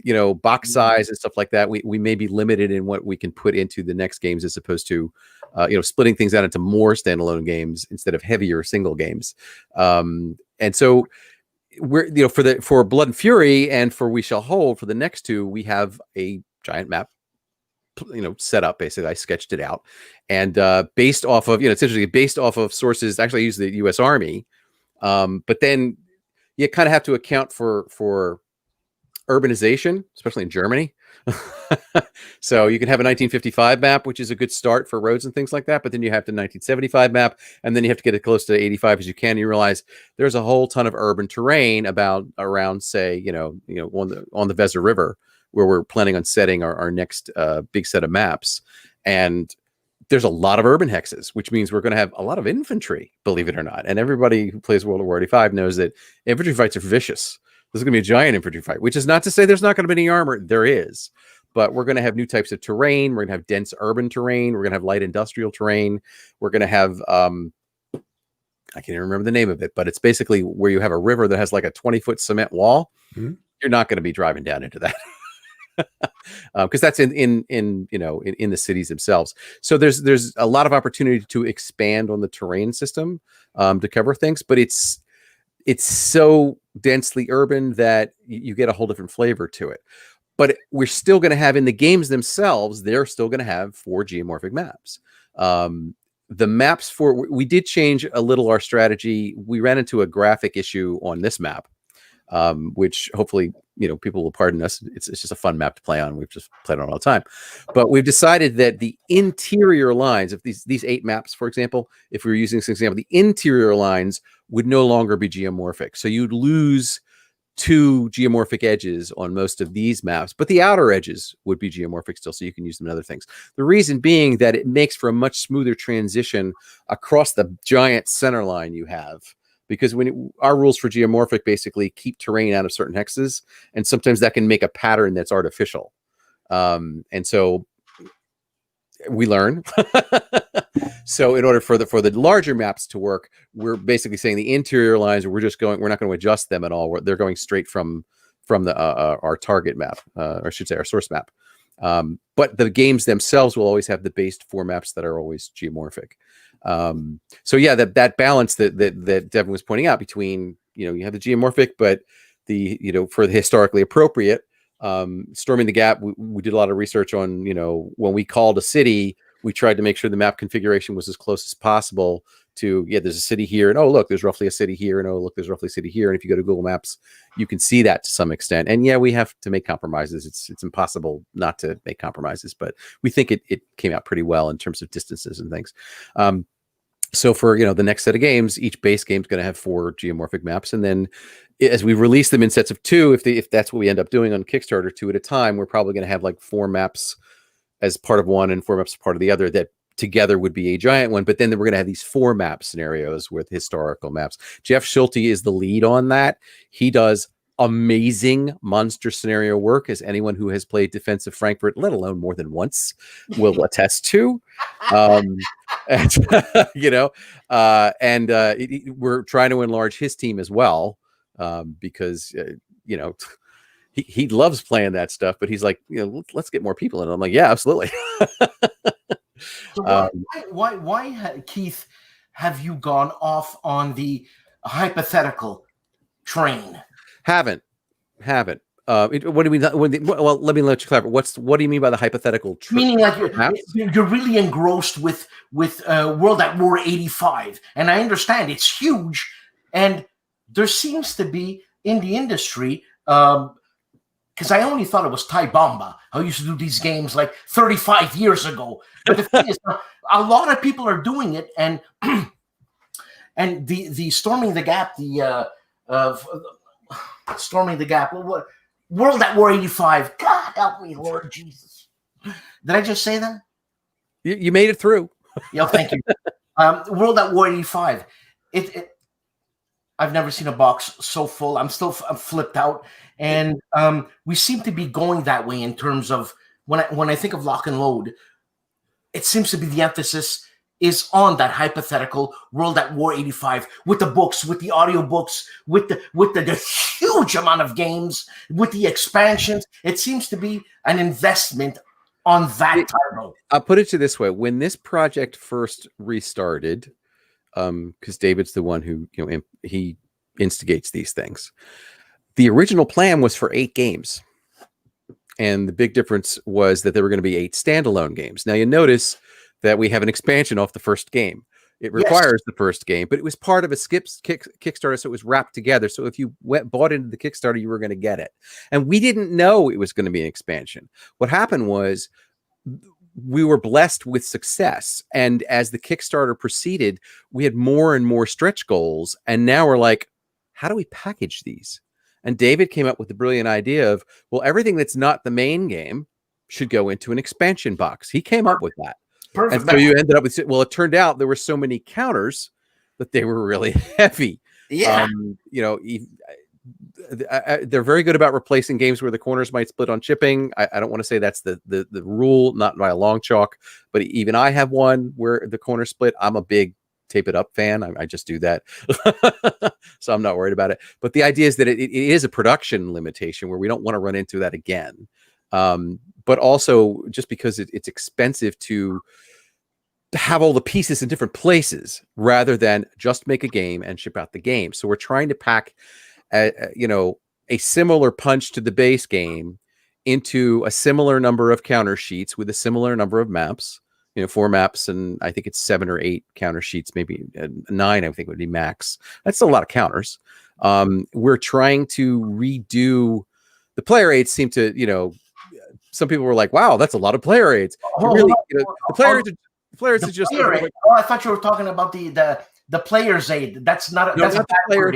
box size and stuff like that, we may be limited in what we can put into the next games as opposed to, splitting things out into more standalone games instead of heavier single games. And so we're, for Blood and Fury and for We Shall Hold, for the next 2, we have a giant map set up. Basically I sketched it out and based off of it's interesting, based off of sources. Actually I use the US Army, but then you kind of have to account for urbanization, especially in Germany. So you can have a 1955 map, which is a good start for roads and things like that, but then you have the 1975 map, and then you have to get as close to 85 as you can. You realize there's a whole ton of urban terrain around say on the Weser River, where we're planning on setting our next big set of maps. And there's a lot of urban hexes, which means we're going to have a lot of infantry, believe it or not. And everybody who plays World War 85 knows that infantry fights are vicious. There's going to be a giant infantry fight, which is not to say there's not going to be any armor. There is. But we're going to have new types of terrain. We're going to have dense urban terrain. We're going to have light industrial terrain. We're going to have, I can't even remember the name of it, but it's basically where you have a river that has like a 20-foot cement wall. Mm-hmm. You're not going to be driving down into that. Because that's in the cities themselves. So there's a lot of opportunity to expand on the terrain system to cover things, but it's so densely urban that you get a whole different flavor to it. But we're still going to have in the games themselves, they're still going to have 4 geomorphic maps. The maps we did change a little our strategy. We ran into a graphic issue on this map, which hopefully people will pardon us. It's just a fun map to play on. We've just played on all the time. But we've decided that the interior lines, if these 8 maps, for example, if we were using this example, the interior lines would no longer be geomorphic. So you'd lose 2 geomorphic edges on most of these maps, but the outer edges would be geomorphic still, so you can use them in other things. The reason being that it makes for a much smoother transition across the giant center line you have. Because our rules for geomorphic basically keep terrain out of certain hexes, and sometimes that can make a pattern that's artificial. And so we learn. So in order for the larger maps to work, we're basically saying the interior lines, we're not going to adjust them at all. They're going straight from the our target map, or I should say our source map. But the games themselves will always have the based 4 maps that are always geomorphic. So yeah, that balance that Devin was pointing out between, you have the geomorphic, but for the historically appropriate, Storming the Gap, we did a lot of research on, when we called a city, we tried to make sure the map configuration was as close as possible to, there's a city here, and oh, look, there's roughly a city here, and oh, look, there's roughly a city here. And if you go to Google Maps, you can see that to some extent. And yeah, we have to make compromises. It's impossible not to make compromises, but we think it came out pretty well in terms of distances and things. So for, the next set of games, each base game is going to have 4 geomorphic maps. And then as we release them in sets of 2, if that's what we end up doing on Kickstarter, 2 at a time, we're probably going to have like 4 maps as part of one and 4 maps as part of the other that together would be a giant one. But then we're going to have these 4 map scenarios with historical maps. Jeff Schulte is the lead on that. He does amazing monster scenario work, as anyone who has played Defense of Frankfurt, let alone more than once, will attest to. We're trying to enlarge his team as well, because he loves playing that stuff, but he's like, let's get more people in it. I'm like, yeah, absolutely. So why, Keith, have you gone off on the hypothetical train? Haven't. What do you mean? Well, let me let you clarify. What do you mean by the hypothetical? Meaning, like you're really engrossed with World at War 85, and I understand it's huge, and there seems to be in the industry. Because I only thought it was Tai Bomba. I used to do these games like 35 years ago. But the thing is, a lot of people are doing it, and and the Storming the Gap, Storming the Gap, World at War 85. God help me, Lord Jesus. Did I just say that? You made it through. Yeah, thank you. World at War 85. I've never seen a box so full. I'm flipped out. And we seem to be going that way in terms of when I think of Lock and Load, it seems to be the emphasis is on that hypothetical World at War 85 with the books, with the audiobooks, with the huge amount of games, with the expansions. It seems to be an investment on that title. I'll put it to this way: when this project first restarted, because David's the one who he instigates these things. The original plan was for 8 games. And the big difference was that there were going to be 8 standalone games. Now you notice that we have an expansion off the first game. It requires the first game, but it was part of a Kickstarter, so it was wrapped together. So if you bought into the Kickstarter, you were going to get it. And we didn't know it was going to be an expansion. What happened was we were blessed with success. And as the Kickstarter proceeded, we had more and more stretch goals. And now we're like, how do we package these? And David came up with the brilliant idea of, well, everything that's not the main game should go into an expansion box. He came up with that. Perfect. And so you ended up with, well, it turned out there were so many counters that they were really heavy. Yeah. They're very good about replacing games where the corners might split on chipping. I don't want to say that's the rule, not by a long chalk, but even I have one where the corner split. I'm a big tape it up fan. I just do that. So I'm not worried about it. But the idea is that it is a production limitation where we don't want to run into that again. But also just because it's expensive to have all the pieces in different places rather than just make a game and ship out the game. So we're trying to pack a similar punch to the base game into a similar number of counter sheets with a similar number of maps. 4 maps, and I think it's 7 or 8 counter sheets, maybe 9, I think would be max. That's a lot of counters. We're trying to redo the player aids. Seem to, some people were like, wow, that's a lot of player aids. Really, the players are just. I thought you were talking about the player's aid. That's not that's not a player.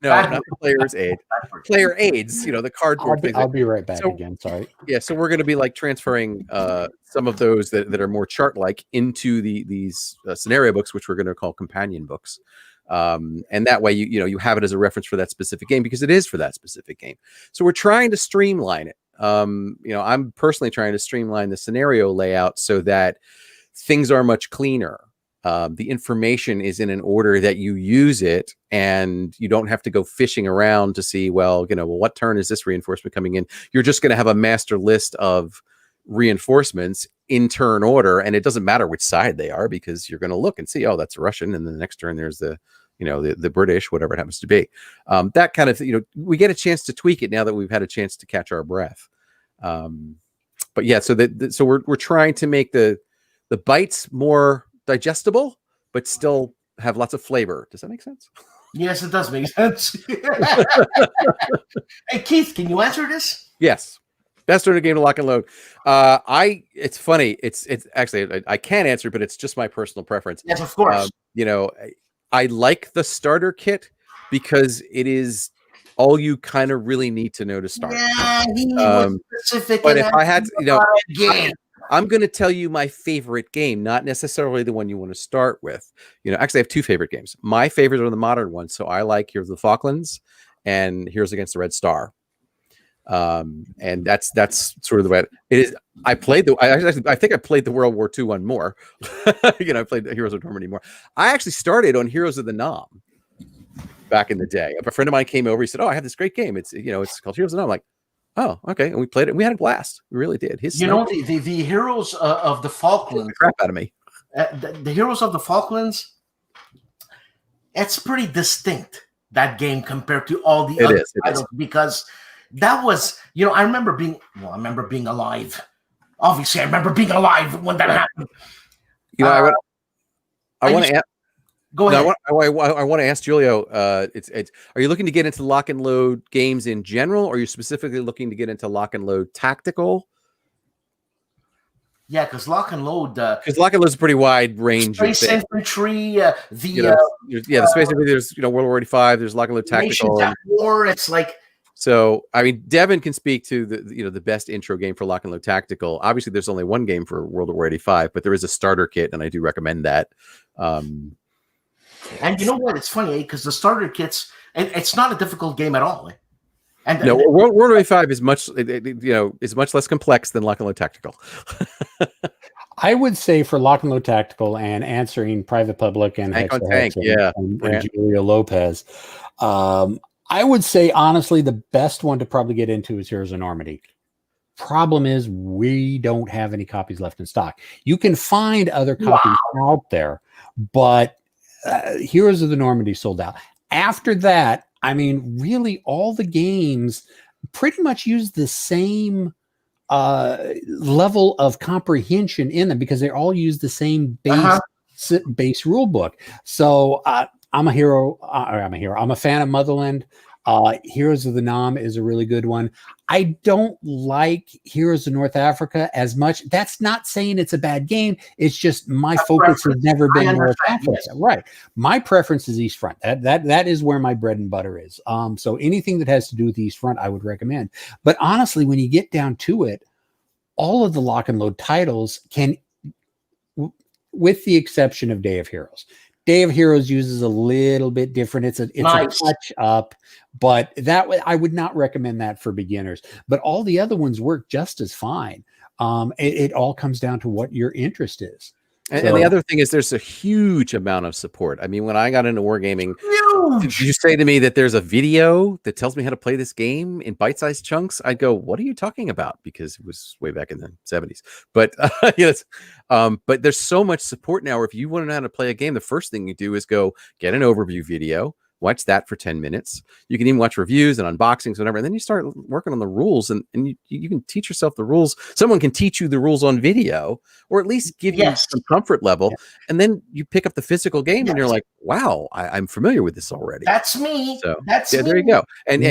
No, not the player's aid. Player aids, the cardboard things. I'll be right back again. Sorry. Yeah, so we're going to be like transferring some of those that are more chart-like into these scenario books, which we're going to call companion books. And that way, you have it as a reference for that specific game because it is for that specific game. So we're trying to streamline it. I'm personally trying to streamline the scenario layout so that things are much cleaner. The information is in an order that you use it, and you don't have to go fishing around to see, well, what turn is this reinforcement coming in? You're just going to have a master list of reinforcements in turn order, and it doesn't matter which side they are because you're going to look and see, oh, that's Russian, and then the next turn there's the British, whatever it happens to be. That kind of, we get a chance to tweak it now that we've had a chance to catch our breath. But yeah, so we're trying to make the bites more digestible, but still have lots of flavor. Does that make sense? Yes, it does make sense. Hey, Keith, can you answer this? Yes. Best starter game to lock and load. It's funny. It's actually, I can answer, but it's just my personal preference. Yes, of course. I like the starter kit because it is all you kind of really need to know to start. Yeah, he was specific. But if I had to, I'm going to tell you my favorite game, not necessarily the one you want to start with. Actually, I have 2 favorite games. My favorites are the modern ones. So I like Heroes of the Falklands and Heroes Against the Red Star. And that's sort of the way it is. I think I played the World War II one more. I played the Heroes of Normandy more. I actually started on Heroes of the Nam back in the day. A friend of mine came over. He said, "Oh, I have this great game. It's called Heroes of the Nam." I'm like, Oh, okay. And we played it. We had a blast. We really did. You know, the Heroes of the Falklands. Crap out of me. The Heroes of the Falklands. It's pretty distinct, that game, compared to all the other titles, because that was, you know, I remember being alive. Obviously, I remember being alive when that happened. You know, I want to. Go ahead. I want to ask Julio. Are you looking to get into lock and load games in general, or are you specifically looking to get into lock and load tactical? Yeah, because lock and load. Because lock and load is a pretty wide range. Space infantry. The space infantry. There's World War 85. There's lock and load tactical. War. It's like. So I mean, Devin can speak to the best intro game for lock and load tactical. Obviously, there's only one game for World War 85, but there is a starter kit, and I do recommend that. And you know what? It's funny, because the starter kits, it's not a difficult game at all. And no, World War 85 is much less complex than lock and load tactical. I would say for lock and load tactical and answering Private Public and Tank, and Julio Lopez, I would say honestly the best one to probably get into is Heroes of Normandy. Problem is we don't have any copies left in stock. You can find other copies out there, but Heroes of the Normandy sold out. After that, I mean, really all the games pretty much use the same level of comprehension in them, because they all use the same base rule book. So I'm a fan of Motherland. Heroes of the Nam is a really good one. I don't like Heroes of North Africa as much. That's not saying it's a bad game. It's just my focus has never been North Africa. Yes. Right. My preference is East Front. That is where my bread and butter is. So anything that has to do with East Front, I would recommend. But honestly, when you get down to it, all of the lock and load titles can, with the exception of Day of Heroes. Day of Heroes uses a little bit different. It's a touch up, but I would not recommend that for beginners. But all the other ones work just as fine. It all comes down to what your interest is. And the other thing is there's a huge amount of support. I mean, when I got into wargaming, did you say to me that there's a video that tells me how to play this game in bite-sized chunks? I'd go, what are you talking about? Because it was way back in the 70s. But yes, but there's so much support now where if you want to know how to play a game, the first thing you do is go get an overview video, watch that for 10 minutes. You can even watch reviews and unboxings, whatever. And then you start working on the rules, and you can teach yourself the rules. Someone can teach you the rules on video, or at least give you some comfort level. And then you pick up the physical game and you're like, wow, I'm familiar with this already. That's me. So that's there you go. And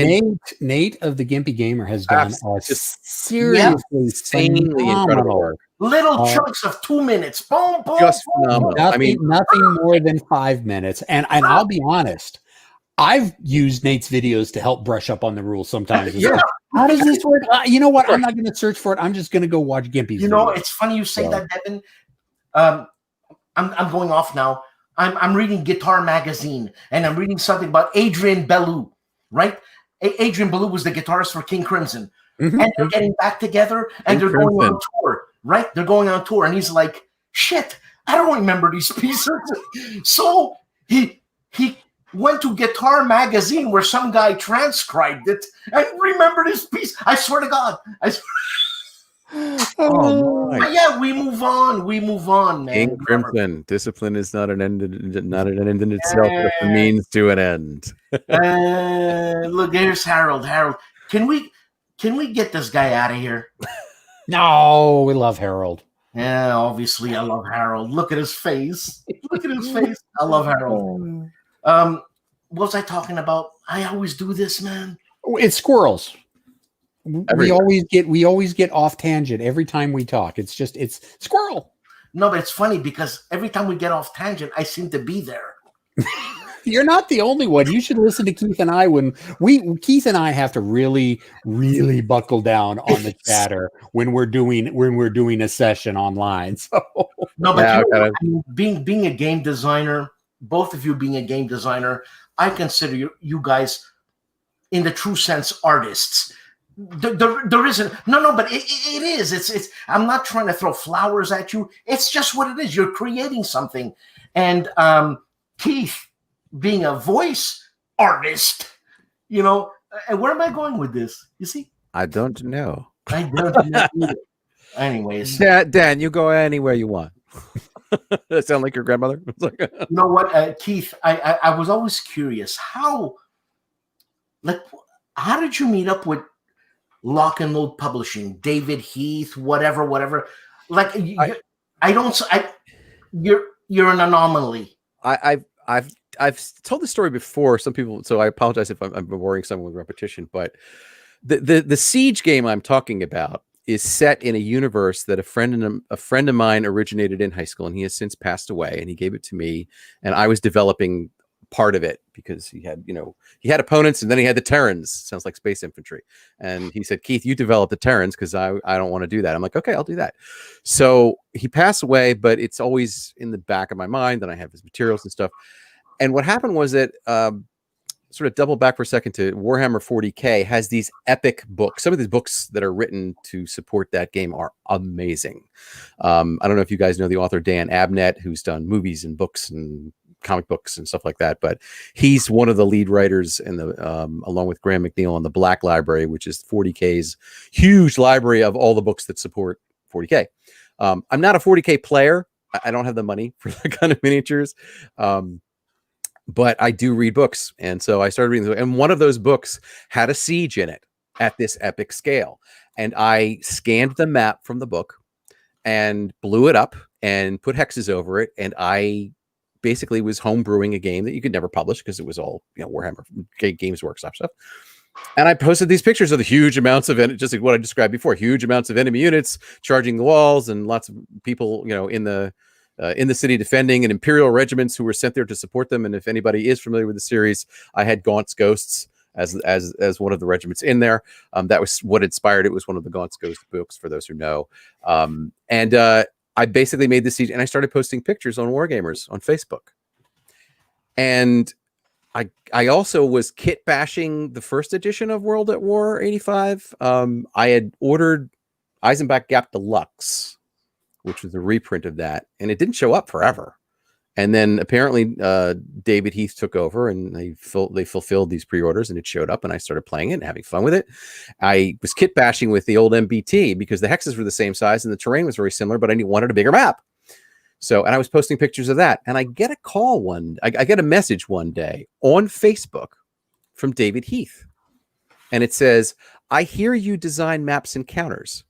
Nate of the Gimpy Gamer has done seriously insanely incredible work. Little chunks of 2 minutes. Boom, boom, just boom. phenomenal. Nothing more than 5 minutes. And I'll be honest, I've used Nate's videos to help brush up on the rules sometimes. How does this work? You know what? I'm not going to search for it. I'm just going to go watch Gimpy's. You know, it's funny you say that, Devin. I'm going off now. I'm reading Guitar Magazine, and I'm reading something about Adrian Belew, right? Adrian Belew was the guitarist for King Crimson. And they're getting back together, and they're going on tour, right? They're going on tour, and he's like, shit, I don't remember these pieces. So he went to Guitar Magazine where some guy transcribed it and remembered his piece. I swear to God. Yeah, we move on, man. King Crimson. Discipline is not an end in itself, but a means to an end. Look, here's Harold. Harold, can we get this guy out of here? No, we love Harold. Yeah, obviously I love Harold. Look at his face. Look at his face. I love Harold. What was I talking about? I always do this, man. It's squirrels. We always get off tangent every time we talk. It's squirrel. No, but it's funny because every time we get off tangent, I seem to be there. You're not the only one. You should listen to Keith and I when Keith and I have to really, really buckle down on the chatter when we're doing a session online. So no, but being a game designer, both of you being a game designer, I consider you guys, in the true sense, artists. There isn't but it is. It's. I'm not trying to throw flowers at you. It's just what it is. You're creating something, and Keith, being a voice artist, and where am I going with this? You see, I don't know. I don't know either. Anyways, Dan, you go anywhere you want. That sound like your grandmother? It's like, you know what, Keith? I was always curious how did you meet up with Lock and Load Publishing, David Heath, whatever. Like you're an anomaly. I've told the story before. Some people, so I apologize if I'm boring someone with repetition, but the Siege game I'm talking about is set in a universe that a friend of mine originated in high school, and he has since passed away, and he gave it to me, and I was developing part of it because he had opponents, and then he had the Terrans. Sounds like space infantry. And he said, Keith, you develop the Terrans because I don't want to do that. I'm like, okay, I'll do that. So he passed away, but it's always in the back of my mind, and I have his materials and stuff. And what happened was that sort of double back for a second to Warhammer 40K has these epic books. Some of these books that are written to support that game are amazing. I don't know if you guys know the author Dan Abnett, who's done movies and books and comic books and stuff like that, but he's one of the lead writers in the along with Graham McNeil on the Black Library, which is 40K's huge library of all the books that support 40K. I'm not a 40K player. I don't have the money for that kind of miniatures. But I do read books. And so I started reading, and one of those books had a siege in it at this epic scale. And I scanned the map from the book and blew it up and put hexes over it. And I basically was homebrewing a game that you could never publish because it was all, Warhammer Games Workshop stuff. And I posted these pictures of the huge amounts of, just like what I described before, huge amounts of enemy units charging the walls and lots of people, in the city defending, and Imperial regiments who were sent there to support them. And if anybody is familiar with the series, I had Gaunt's Ghosts as one of the regiments in there. That was what inspired it. Was one of the Gaunt's Ghost books, for those who know. I basically made the siege, and I started posting pictures on Wargamers on Facebook. And I also was kit bashing the first edition of World at War 85. I had ordered Eisenbach Gap Deluxe, which was a reprint of that, and it didn't show up forever. And then apparently David Heath took over, and they fulfilled these pre-orders, and it showed up, and I started playing it and having fun with it. I was kit bashing with the old MBT because the hexes were the same size and the terrain was very similar, but I wanted a bigger map. So, and I was posting pictures of that, and I get I get a message one day on Facebook from David Heath, and it says, "I hear you design maps and counters."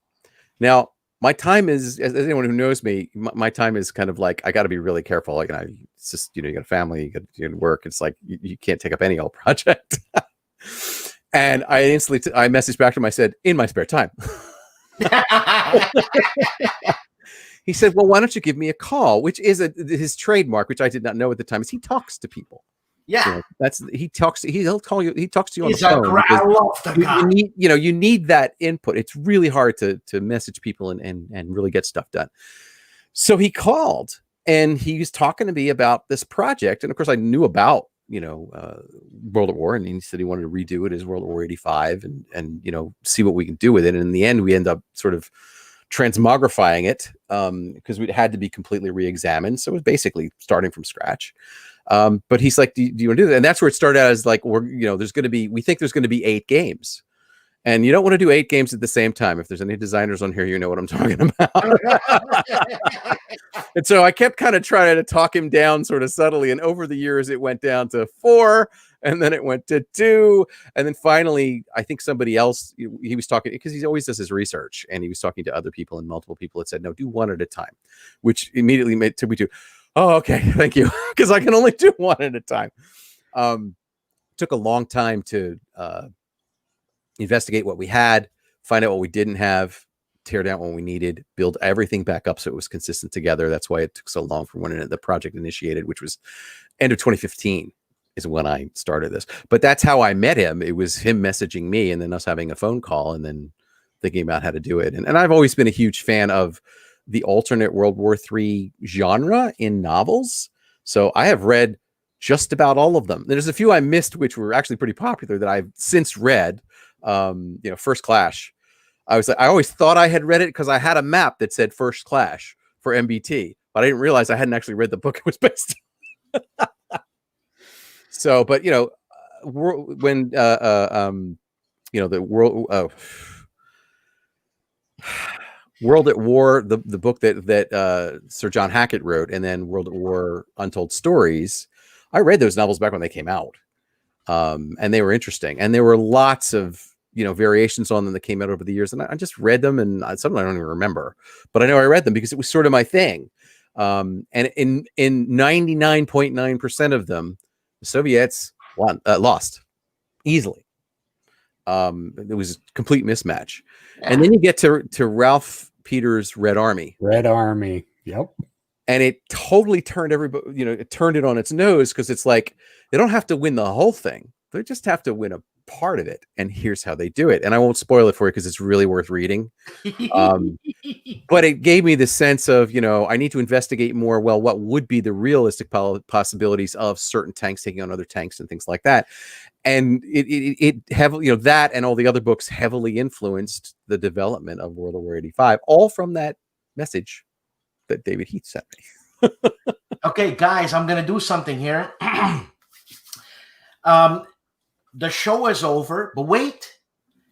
Now, my time is, as anyone who knows me, my time is kind of like, I got to be really careful. Like, it's just, you got a family, you got work. It's like, you can't take up any old project. And I instantly, I messaged back to him. I said, in my spare time. He said, well, why don't you give me a call? Which is his trademark, which I did not know at the time, is he talks to people. Yeah, he'll call you. He talks to you on he's the phone. I love the guy. You need that input. It's really hard to message people and really get stuff done. So he called, and he was talking to me about this project. And of course I knew about, World at War, and he said he wanted to redo it as World at War 85 and see what we can do with it. And in the end, we end up sort of transmogrifying it because we had to be completely re-examined. So it was basically starting from scratch. But he's like, do you want to do that? And that's where it started out as like, we think there's going to be 8 games, and you don't want to do 8 games at the same time. If there's any designers on here, you know what I'm talking about. And so I kept kind of trying to talk him down sort of subtly. And over the years, it went down to 4, and then it went to 2. And then finally, I think somebody else, he was talking, because he always does his research, and he was talking to other people, and multiple people had said, no, do 1 at a time, which immediately took me to, oh, okay, thank you, because I can only do 1 at a time. Took a long time to investigate what we had, find out what we didn't have, tear down what we needed, build everything back up so it was consistent together. That's why it took so long from when the project initiated, which was end of 2015 is when I started this. But that's how I met him. It was him messaging me, and then us having a phone call, and then thinking about how to do it. And I've always been a huge fan of the alternate World War III genre in novels. So I have read just about all of them. There's a few I missed, which were actually pretty popular, that I've since read. First Clash. I always thought I had read it because I had a map that said First Clash for MBT, but I didn't realize I hadn't actually read the book it was based on. So, but when you know, the World at War, the book that Sir John Hackett wrote, and then World at War Untold Stories. I read those novels back when they came out, and they were interesting. And there were lots of, you know, variations on them that came out over the years. And I just read them, and some I don't even remember, but I know I read them because it was sort of my thing. And in 99.9% of them, the Soviets lost easily. It was a complete mismatch. Yeah. And then you get to Ralph Peters' Red Army. Red Army. Yep. And it totally turned everybody, you know, it turned it on its nose, because it's like, they don't have to win the whole thing. They just have to win a part of it. And here's how they do it. And I won't spoil it for you because it's really worth reading. But it gave me the sense of, you know, I need to investigate more. Well, what would be the realistic possibilities of certain tanks taking on other tanks and things like that. And it heavily, you know, that and all the other books heavily influenced the development of World War 85, all from that message that David Heath sent me. Okay, guys, I'm going to do something here. The show is over, but wait.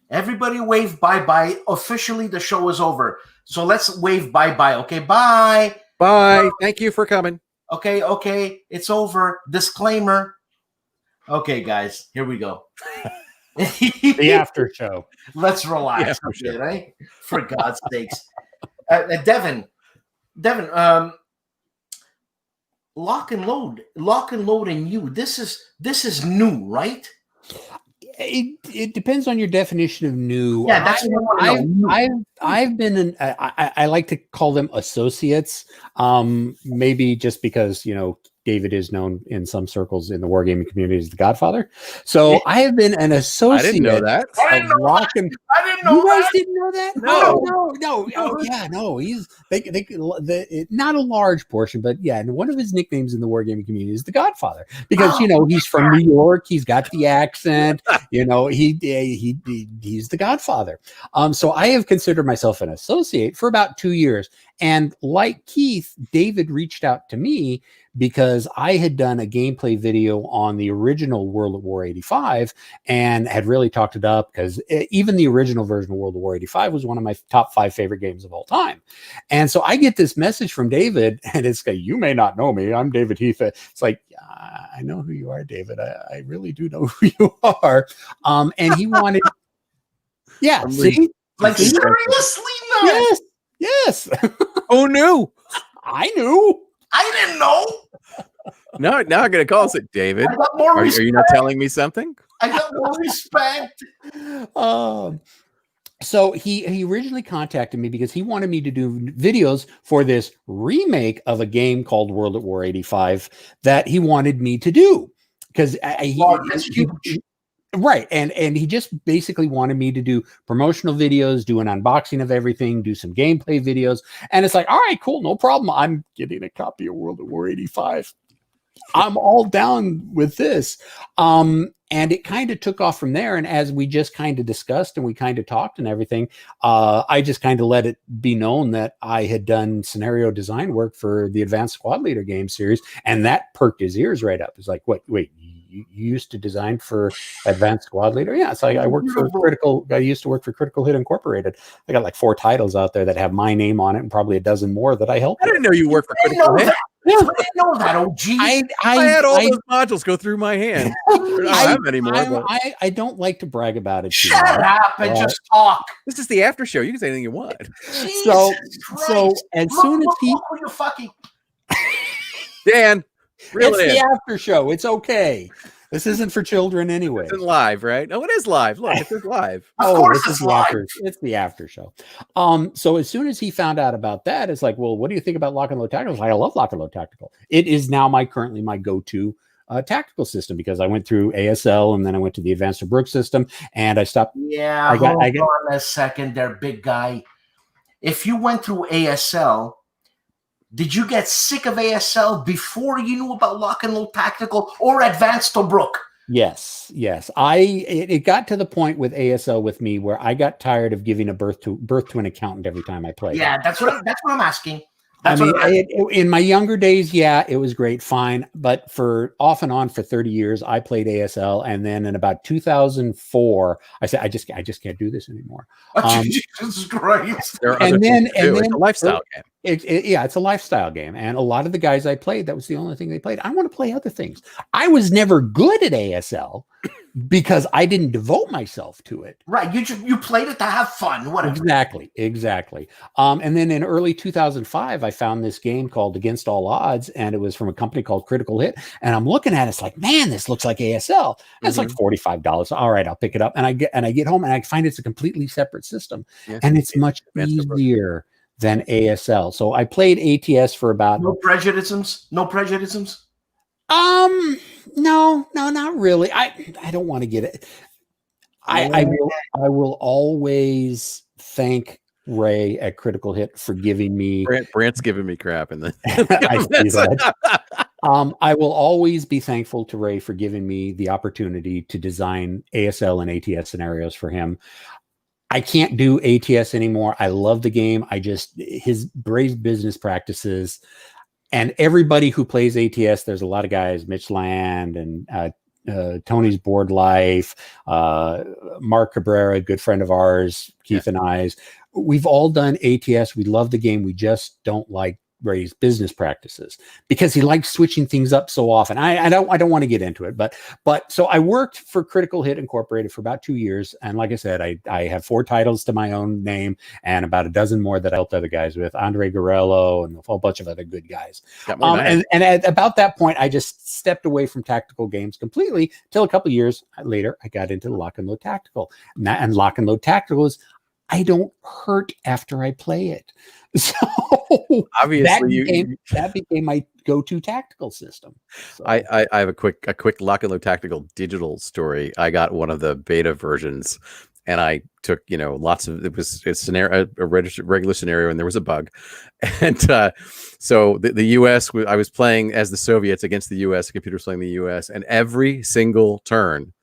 Everybody wave bye-bye. Officially, the show is over. So let's wave bye-bye. Okay, bye. Bye. Thank you for coming. Okay. It's over. Disclaimer. Okay, guys, here we go. The after show. Let's relax a bit, right? For God's sakes. Devin, lock and load and you. This is new, right? It depends on your definition of new. Yeah, that's what I want to know. I've been I like to call them associates. Maybe just because, you know, David is known in some circles in the wargaming community as the Godfather. So I have been an associate. I didn't know that. I didn't know you guys that. didn't know that? No. Oh, yeah, no. He's not a large portion, but yeah. And one of his nicknames in the wargaming community is the Godfather, because you know, he's from New York. He's got the accent. You know, he's the Godfather. So I have considered myself an associate for about 2 years. And like Keith, David reached out to me because I had done a gameplay video on the original World of War 85 and had really talked it up, because even the original version of World of War 85 was one of my top 5 favorite games of all time. And so I get this message from David, and it's like, you may not know me. I'm David Heath. It's like, I know who you are, David. I really do know who you are. And he wanted, see? Like, seriously? No. Yes. Who knew? I knew. I didn't know. Now I'm going to call us it, David. Are you not telling me something? I got more respect. So he originally contacted me because he wanted me to do videos for this remake of a game called World at War 85 that he wanted me to do. Because that's huge. Right. And he just basically wanted me to do promotional videos, do an unboxing of everything, do some gameplay videos. And it's like, all right, cool, no problem. I'm getting a copy of World at War 85. I'm all down with this. And it kind of took off from there. And as we just kind of discussed and we kind of talked and everything, I just kind of let it be known that I had done scenario design work for the Advanced Squad Leader game series. And that perked his ears right up. It's like, wait, you used to design for Advanced Squad Leader? Yeah, so I worked for Critical. I used to work for Critical Hit Incorporated. I got like 4 titles out there that have my name on it, and probably a dozen more that I helped. I didn't know you worked for Critical Hit. I didn't know that, OG. I had all those modules go through my hand. I don't have any more. I don't like to brag about it. Shut up and just talk. This is the after show. You can say anything you want. So as soon as he, you fucking Dan. Really, it's the after show. It's okay. This isn't for children anyway. It's live, right? Oh, it is live. Look, it's live. Of course it's live. It's the after show. So as soon as he found out about that, it's like, well, what do you think about Lock and Load Tactical? I love Lock and Load Tactical. It is now currently my go-to tactical system, because I went through ASL and then I went to the Advanced Brooks system, and I stopped. Yeah, hold on a second there, big guy. If you went through ASL, did you get sick of ASL before you knew about Lock and Load Tactical or Advanced Tobruk? Yes. It got to the point with ASL with me where I got tired of giving birth to an accountant every time I played. Yeah, that's what I'm asking. That's what in my younger days, yeah, it was great, fine. But for off and on for 30 years, I played ASL, and then in about 2004, I said, I just can't do this anymore. Jesus Christ! There are other things to do. It's a lifestyle game. Yeah, it's a lifestyle game, and a lot of the guys I played, that was the only thing they played. I want to play other things. I was never good at ASL because I didn't devote myself to it. Right, you played it to have fun, whatever. Exactly. And then in early 2005, I found this game called Against All Odds, and it was from a company called Critical Hit. And I'm looking at it, it's like, man, this looks like ASL. And it's like $45. All right, I'll pick it up. And I get home and I find it's a completely separate system, and it's much easier than ASL. So I played ATS for about no prejudices. No, not really. I don't want to get it. I will always thank Ray at Critical Hit for giving me. Brant's giving me crap in the. I see that. I will always be thankful to Ray for giving me the opportunity to design ASL and ATS scenarios for him. I can't do ATS anymore. I love the game. His brave business practices, and everybody who plays ATS, there's a lot of guys, Mitch Land and Tony's Board Life, Mark Cabrera, a good friend of ours, Keith and I's. We've all done ATS. We love the game. We just don't like Ray's business practices because he likes switching things up so often. I don't want to get into it, but so I worked for Critical Hit Incorporated for about 2 years, and like I said, I have 4 titles to my own name and about a dozen more that I helped other guys with, Andre Garello and a whole bunch of other good guys. And at about that point, I just stepped away from tactical games completely till a couple of years later, I got into Lock and Load Tactical, and Lock and Load Tactical is I don't hurt after I play it. So obviously that became my go-to tactical system. So. I have a quick Lock and Load Tactical digital story. I got one of the beta versions, and I took lots of a regular scenario, and there was a bug, and so the U.S. I was playing as the Soviets against the U.S. The computer's playing the U.S. and every single turn,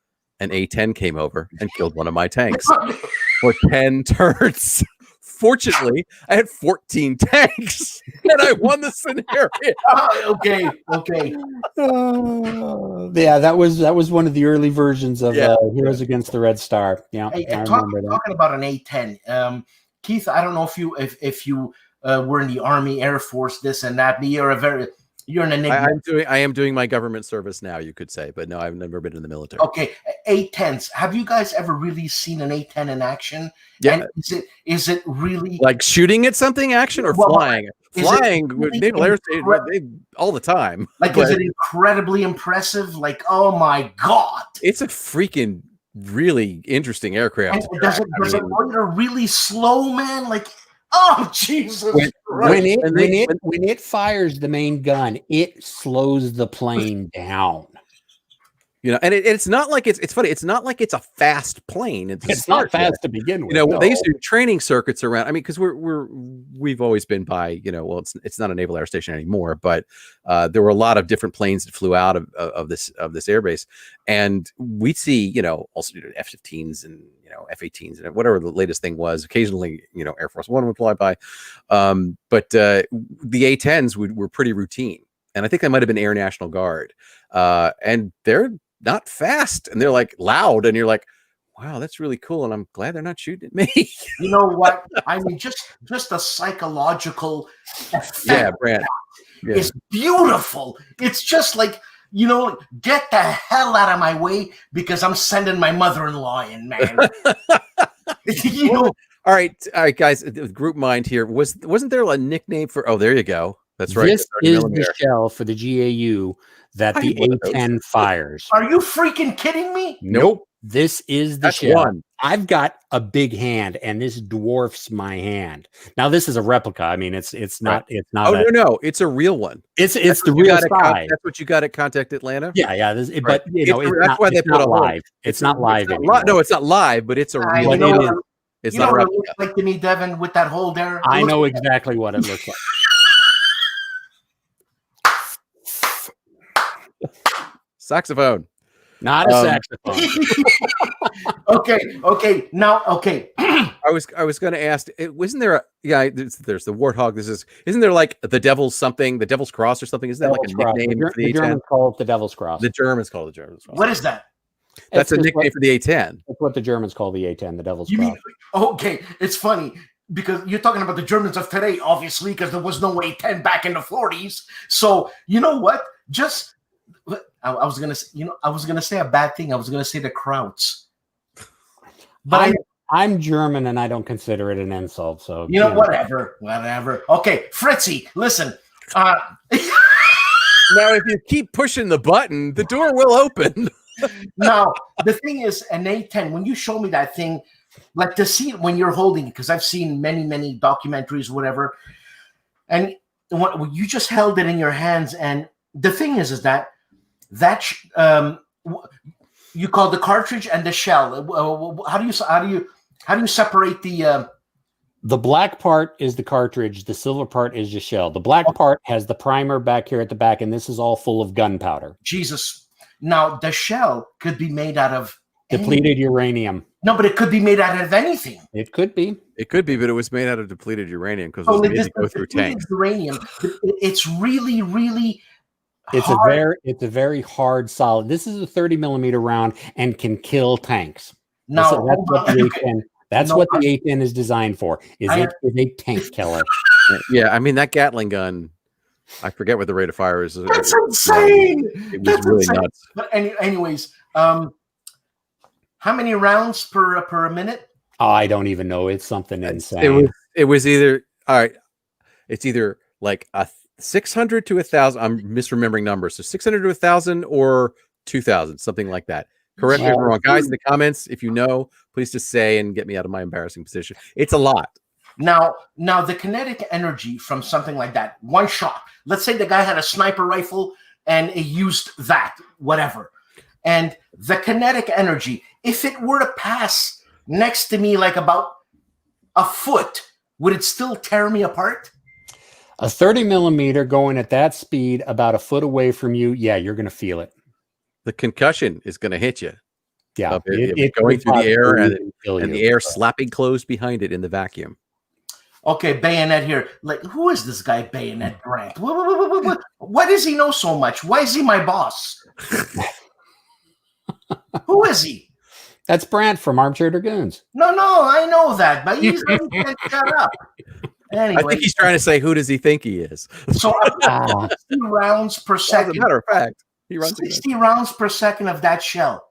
an A-10 came over and killed one of my tanks for 10 turns. Fortunately, I had 14 tanks, and I won the scenario. Okay. Yeah, that was one of the early versions of Heroes Against the Red Star. Yeah, hey, talking about an A-10. Keith, I don't know if you were in the Army, Air Force, this and that, but you're an enigma. I am doing my government service now, you could say, but no, I've never been in the military. Okay, A-10s. Have you guys ever really seen an A-10 in action? Yeah. And is it really like shooting at something action or flying? Flying with Naval Air Station all the time. Like, is it incredibly impressive? Like, oh my God. It's a freaking really interesting aircraft. Does it run really slow, man? Like, oh Jesus! When it fires the main gun, it slows the plane down. And it's not like it's funny. It's not like it's a fast plane. It's not fast to begin with. They used to do training circuits around. I mean, because we've always been by well, it's not a naval air station anymore, but there were a lot of different planes that flew out of this airbase, and we'd see also F-15s and F-18s and whatever the latest thing was. Occasionally, Air Force One would fly by, but the A-10s were pretty routine, and I think that might have been Air National Guard, and they're not fast, and they're like loud, and you're like, wow, that's really cool, and I'm glad they're not shooting at me. You know what? I mean, just a psychological effect. Yeah, Brant. Yeah. It's beautiful. It's just like, get the hell out of my way because I'm sending my mother-in-law in, man. All right, guys. Group mind here. Wasn't there a nickname for? Oh, there you go. That's right. This is the shell for the GAU that the A-10 fires. Are you freaking kidding me? Nope. This is the shell. I've got a big hand, and this dwarfs my hand. Now, this is a replica. I mean, it's not. It's not. Oh no, it's a real one. It's the real size. That's what you got at Contact Atlanta. Yeah. But that's why they put it live. It's not live anymore. No, it's not live, but it's a real one. It's not a replica. It looks like to me, Devin, with that hole there. I know exactly what it looks like. Saxophone. Not a saxophone. Okay. Now, okay. I was going to ask, wasn't there there's the Warthog. Isn't there like the Devil's something, the Devil's Cross or something? Isn't that like a nickname for the The A10? Germans call it the Devil's Cross. The Germans call it the Devil's Cross. What is that? That's a nickname for the A10. That's what the Germans call the A10, the Devil's You Cross. mean, okay, it's funny because you're talking about the Germans of today, obviously, because there was no A10 back in the 40s. So you know what? I was gonna say a bad thing. I was gonna say the Krauts. But I'm German and I don't consider it an insult. So whatever. Okay, Fritzy, listen. Now, if you keep pushing the button, the door will open. Now, the thing is, an A10, when you show me that thing, like to see it when you're holding it, because I've seen many documentaries, whatever, and you just held it in your hands, and the thing is that you call the cartridge and the shell. How do you separate the black part is the cartridge, the silver part is the shell. The black part has the primer back here at the back, and this is all full of gunpowder. Jesus. Now the shell could be made out of depleted uranium. No, but it could be made out of anything. It could be. It could be, but it was made out of depleted uranium because it was made to go through tanks. Uranium. It's really It's hard. it's a very hard solid. This is a 30 millimeter round and can kill tanks. Now, that's what the A10 is designed for. Is a tank killer. Yeah, I mean that Gatling gun. I forget what the rate of fire is. That's insane. It was really nuts. But anyways, how many rounds per minute? Oh, I don't even know. It's something insane. It was either all right. It's either like a 600 to 1,000. I'm misremembering numbers. So 600 to 1,000 or 2,000, something like that. Correct me if I'm wrong, guys. In the comments, if you know, please just say and get me out of my embarrassing position. It's a lot. Now the kinetic energy from something like that, one shot. Let's say the guy had a sniper rifle and he used that, whatever. And the kinetic energy, if it were to pass next to me like about a foot, would it still tear me apart? A 30 millimeter going at that speed about a foot away from you, yeah, you're going to feel it. The concussion is going to hit you. Yeah, it's going through the air and the air slapping closed behind it in the vacuum. Okay, Bayonet here. Like, who is this guy, Bayonet Grant? Why does he know so much? Why is he my boss? Who is he? That's Brandt from Armchair Dragoons. No, I know that, but he can't shut up. Anyway, I think he's trying to say, who does he think he is? So 60 rounds per second. As a matter of fact, he runs 60 rounds per second of that shell.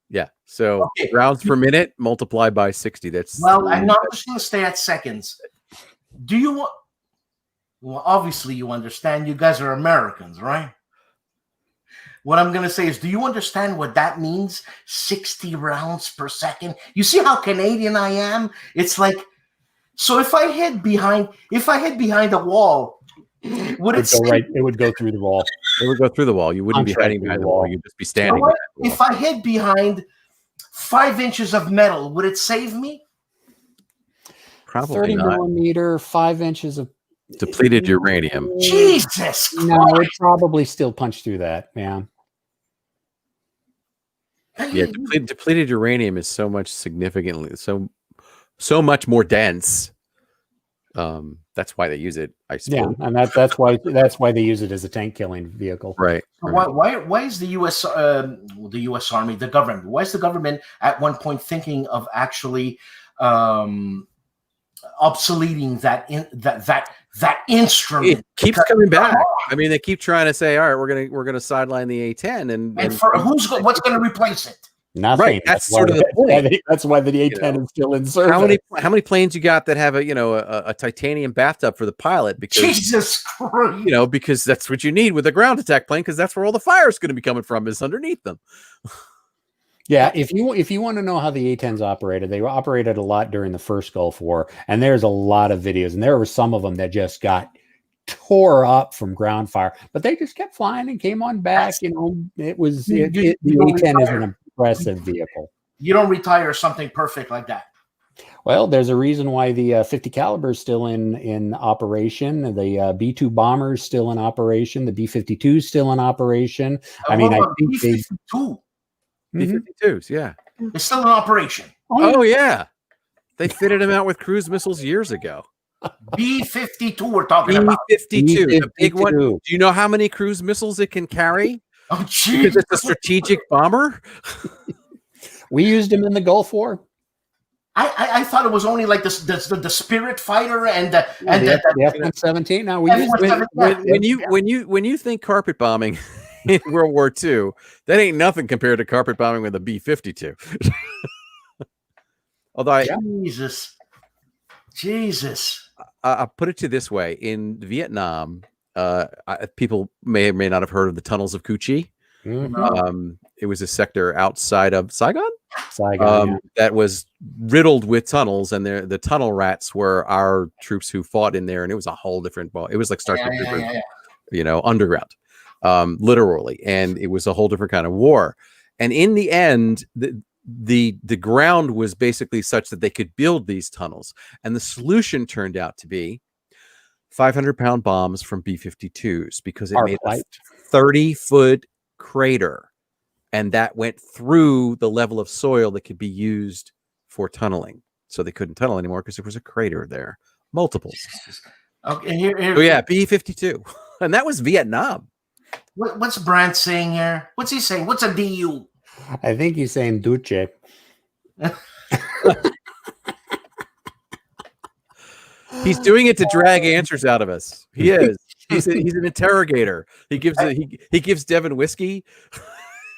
Yeah. So rounds per minute multiplied by 60. That's I'm not just going to stay at seconds. Do you want? Well, obviously you understand. You guys are Americans, right? What I'm going to say is, do you understand what that means? 60 rounds per second. You see how Canadian I am? It's like, so if I hid behind a wall, would it go right? It would go through the wall. It would go through the wall. You wouldn't be hiding behind the wall. You'd just be standing. If I hid behind 5 inches of metal, would it save me? Probably 30 not. millimeter, 5 inches of Depleted uranium. Jesus Christ. No, it probably still punched through that. Yeah. Yeah, depleted uranium is so much significantly so much more dense. That's why they use it, I suppose. Yeah, and that's why they use it as a tank killing vehicle. Right. Why is the U.S. The U.S. Army, the government? Why is the government at one point thinking of actually obsoleting that instrument? It keeps coming back. I mean, they keep trying to say, "All right, we're gonna sideline the A10," and for what's going to replace it? Nothing. Right. That's sort of the point. That's why the A10 is still in service. How many planes you got that have a titanium bathtub for the pilot? Because Jesus Christ. Because that's what you need with a ground attack plane, because that's where all the fire is going to be coming from, is underneath them. Yeah, if you want to know how the A10s operated, they operated a lot during the first Gulf War, and there's a lot of videos, and there were some of them that just got tore up from ground fire, but they just kept flying and came on back. The A10 is an impressive vehicle. You don't retire something perfect like that. Well, there's a reason why the 50 caliber is still in operation. The B-2 bomber is still in operation. The B-52 is still in operation. I mean, I think B-52. B-52s, yeah. It's still in operation. Oh, yeah. They fitted them out with cruise missiles years ago. B-52 we're talking about. B-52, the big one. Do you know how many cruise missiles it can carry? Oh, jeez. Because it's a strategic bomber? We used them in the Gulf War. I thought it was only like the Spirit Fighter and the F-117. Now we used when you think carpet bombing in World War II, that ain't nothing compared to carpet bombing with a B-52. Although Jesus, I'll put it to this way: in Vietnam, people may or may not have heard of the tunnels of Cu Chi. It was a sector outside of Saigon. That was riddled with tunnels, and the tunnel rats were our troops who fought in there, and it was a whole different ball. It was like Star Trek, underground, literally, and it was a whole different kind of war. And in the end, the ground was basically such that they could build these tunnels, and the solution turned out to be 500-pound bombs from B-52s, because it made a 30-foot crater, and that went through the level of soil that could be used for tunneling. So they couldn't tunnel anymore because there was a crater there. Multiples. Okay, here. Oh yeah, B-52, and that was Vietnam. What's Brant saying here? What's he saying? What's a DU? I think he's saying Duce. He's doing it to drag answers out of us. He is. He's an interrogator. He gives Devin whiskey,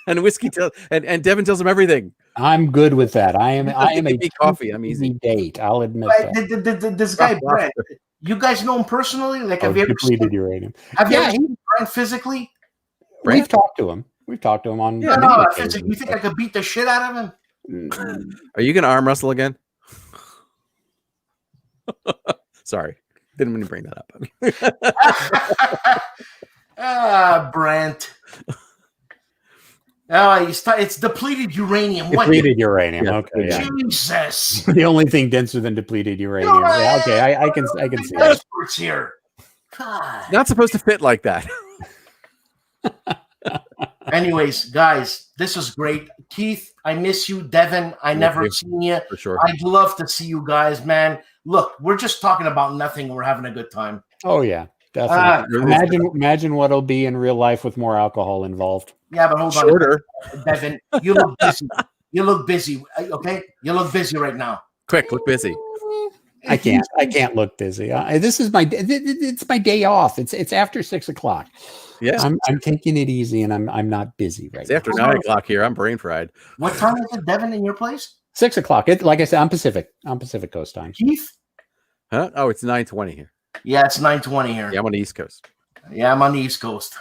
and whiskey and Devin tells him everything. I'm good with that. I am a coffee. I'm easy date. I'll admit that. This guy Brent, you guys know him personally? Like, have you ever depleted uranium? Have you ever seen Brent physically? We've talked to him. We've talked to him on. No, you think I could beat the shit out of him? Are you gonna arm wrestle again? Sorry, didn't mean to bring that up. Brent. Oh, it's depleted uranium. Depleted uranium. Yeah. Okay. Yeah. Jesus. The only thing denser than depleted uranium. Yeah, okay, I can see that. Experts here. God. Not supposed to fit like that. Anyways, guys, this was great. Keith, I miss you. Devin, I never seen you. For sure. I'd love to see you guys, man. Look, we're just talking about nothing. We're having a good time. Oh yeah, definitely. Imagine what it'll be in real life with more alcohol involved. Yeah, but hold on, Devin. You look busy. You look busy. Okay, you look busy right now. Quick, look busy. I can't look busy. This is it's my day off. It's after 6 o'clock. Yeah, I'm taking it easy, and I'm not busy right now. It's after 9 o'clock here. I'm brain fried. What time is it, Devin, in your place? 6 o'clock. Like I said, I'm Pacific. I'm Pacific Coast time. Keith? Huh? Oh, it's 9:20 here. Yeah, it's 9:20 here. Yeah, I'm on the East Coast. Yeah, I'm on the East Coast.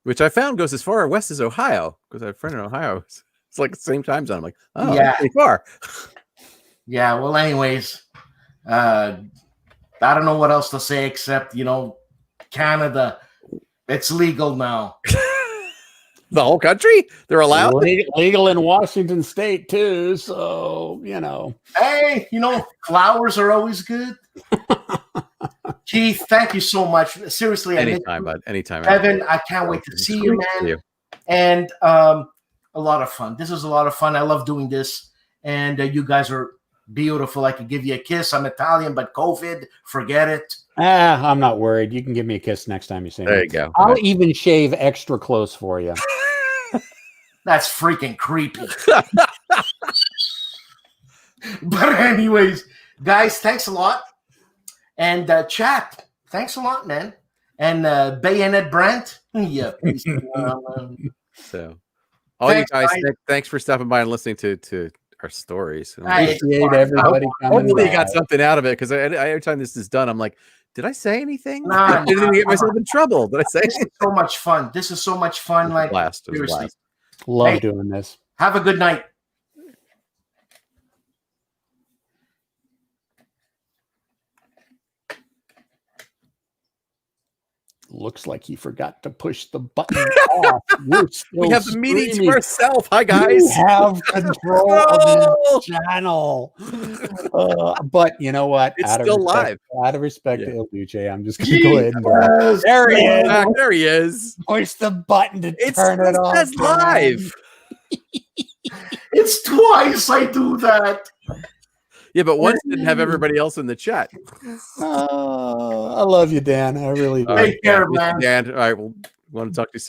Which I found goes as far west as Ohio, because I have a friend in Ohio. It's like the same time zone. I'm like, oh, yeah, pretty far. Yeah. Well, anyways, I don't know what else to say except Canada. It's legal now. The whole country? They're allowed? Legal in Washington State, too. So, Hey, flowers are always good. Keith, thank you so much. Seriously. Anytime, bud. Anytime. Evan, I can't wait to see you, man. And a lot of fun. This is a lot of fun. I love doing this. And you guys are beautiful. I could give you a kiss. I'm Italian, but COVID, forget it. I'm not worried. You can give me a kiss next time you see me. There you go. I'll even shave extra close for you. That's freaking creepy. But anyways, guys, thanks a lot. And chat, thanks a lot, man. And Bayonet Brent. Yeah. So, you guys, thanks for stopping by and listening to our stories. I appreciate everybody coming. Hopefully you got something out of it, because every time this is done, I'm like, did I say anything? Nah, did I get myself in trouble? Did I say this anything? Is so much fun. This is so much fun. Like, blast. Seriously. Love doing this. Have a good night. Looks like he forgot to push the button off. We have the meeting to ourselves. Hi, guys. We have control of this channel. But you know what? It's still live. Out of respect to Il Duce, I'm just going to go ahead and go. There he is. There he is. Push the button to turn it on. That's live. It's twice I do that. Yeah, but once didn't have everybody else in the chat. Oh, I love you, Dan. I really do. All right, Take care, Dan. man. Dan, all right, we'll want to talk to you soon.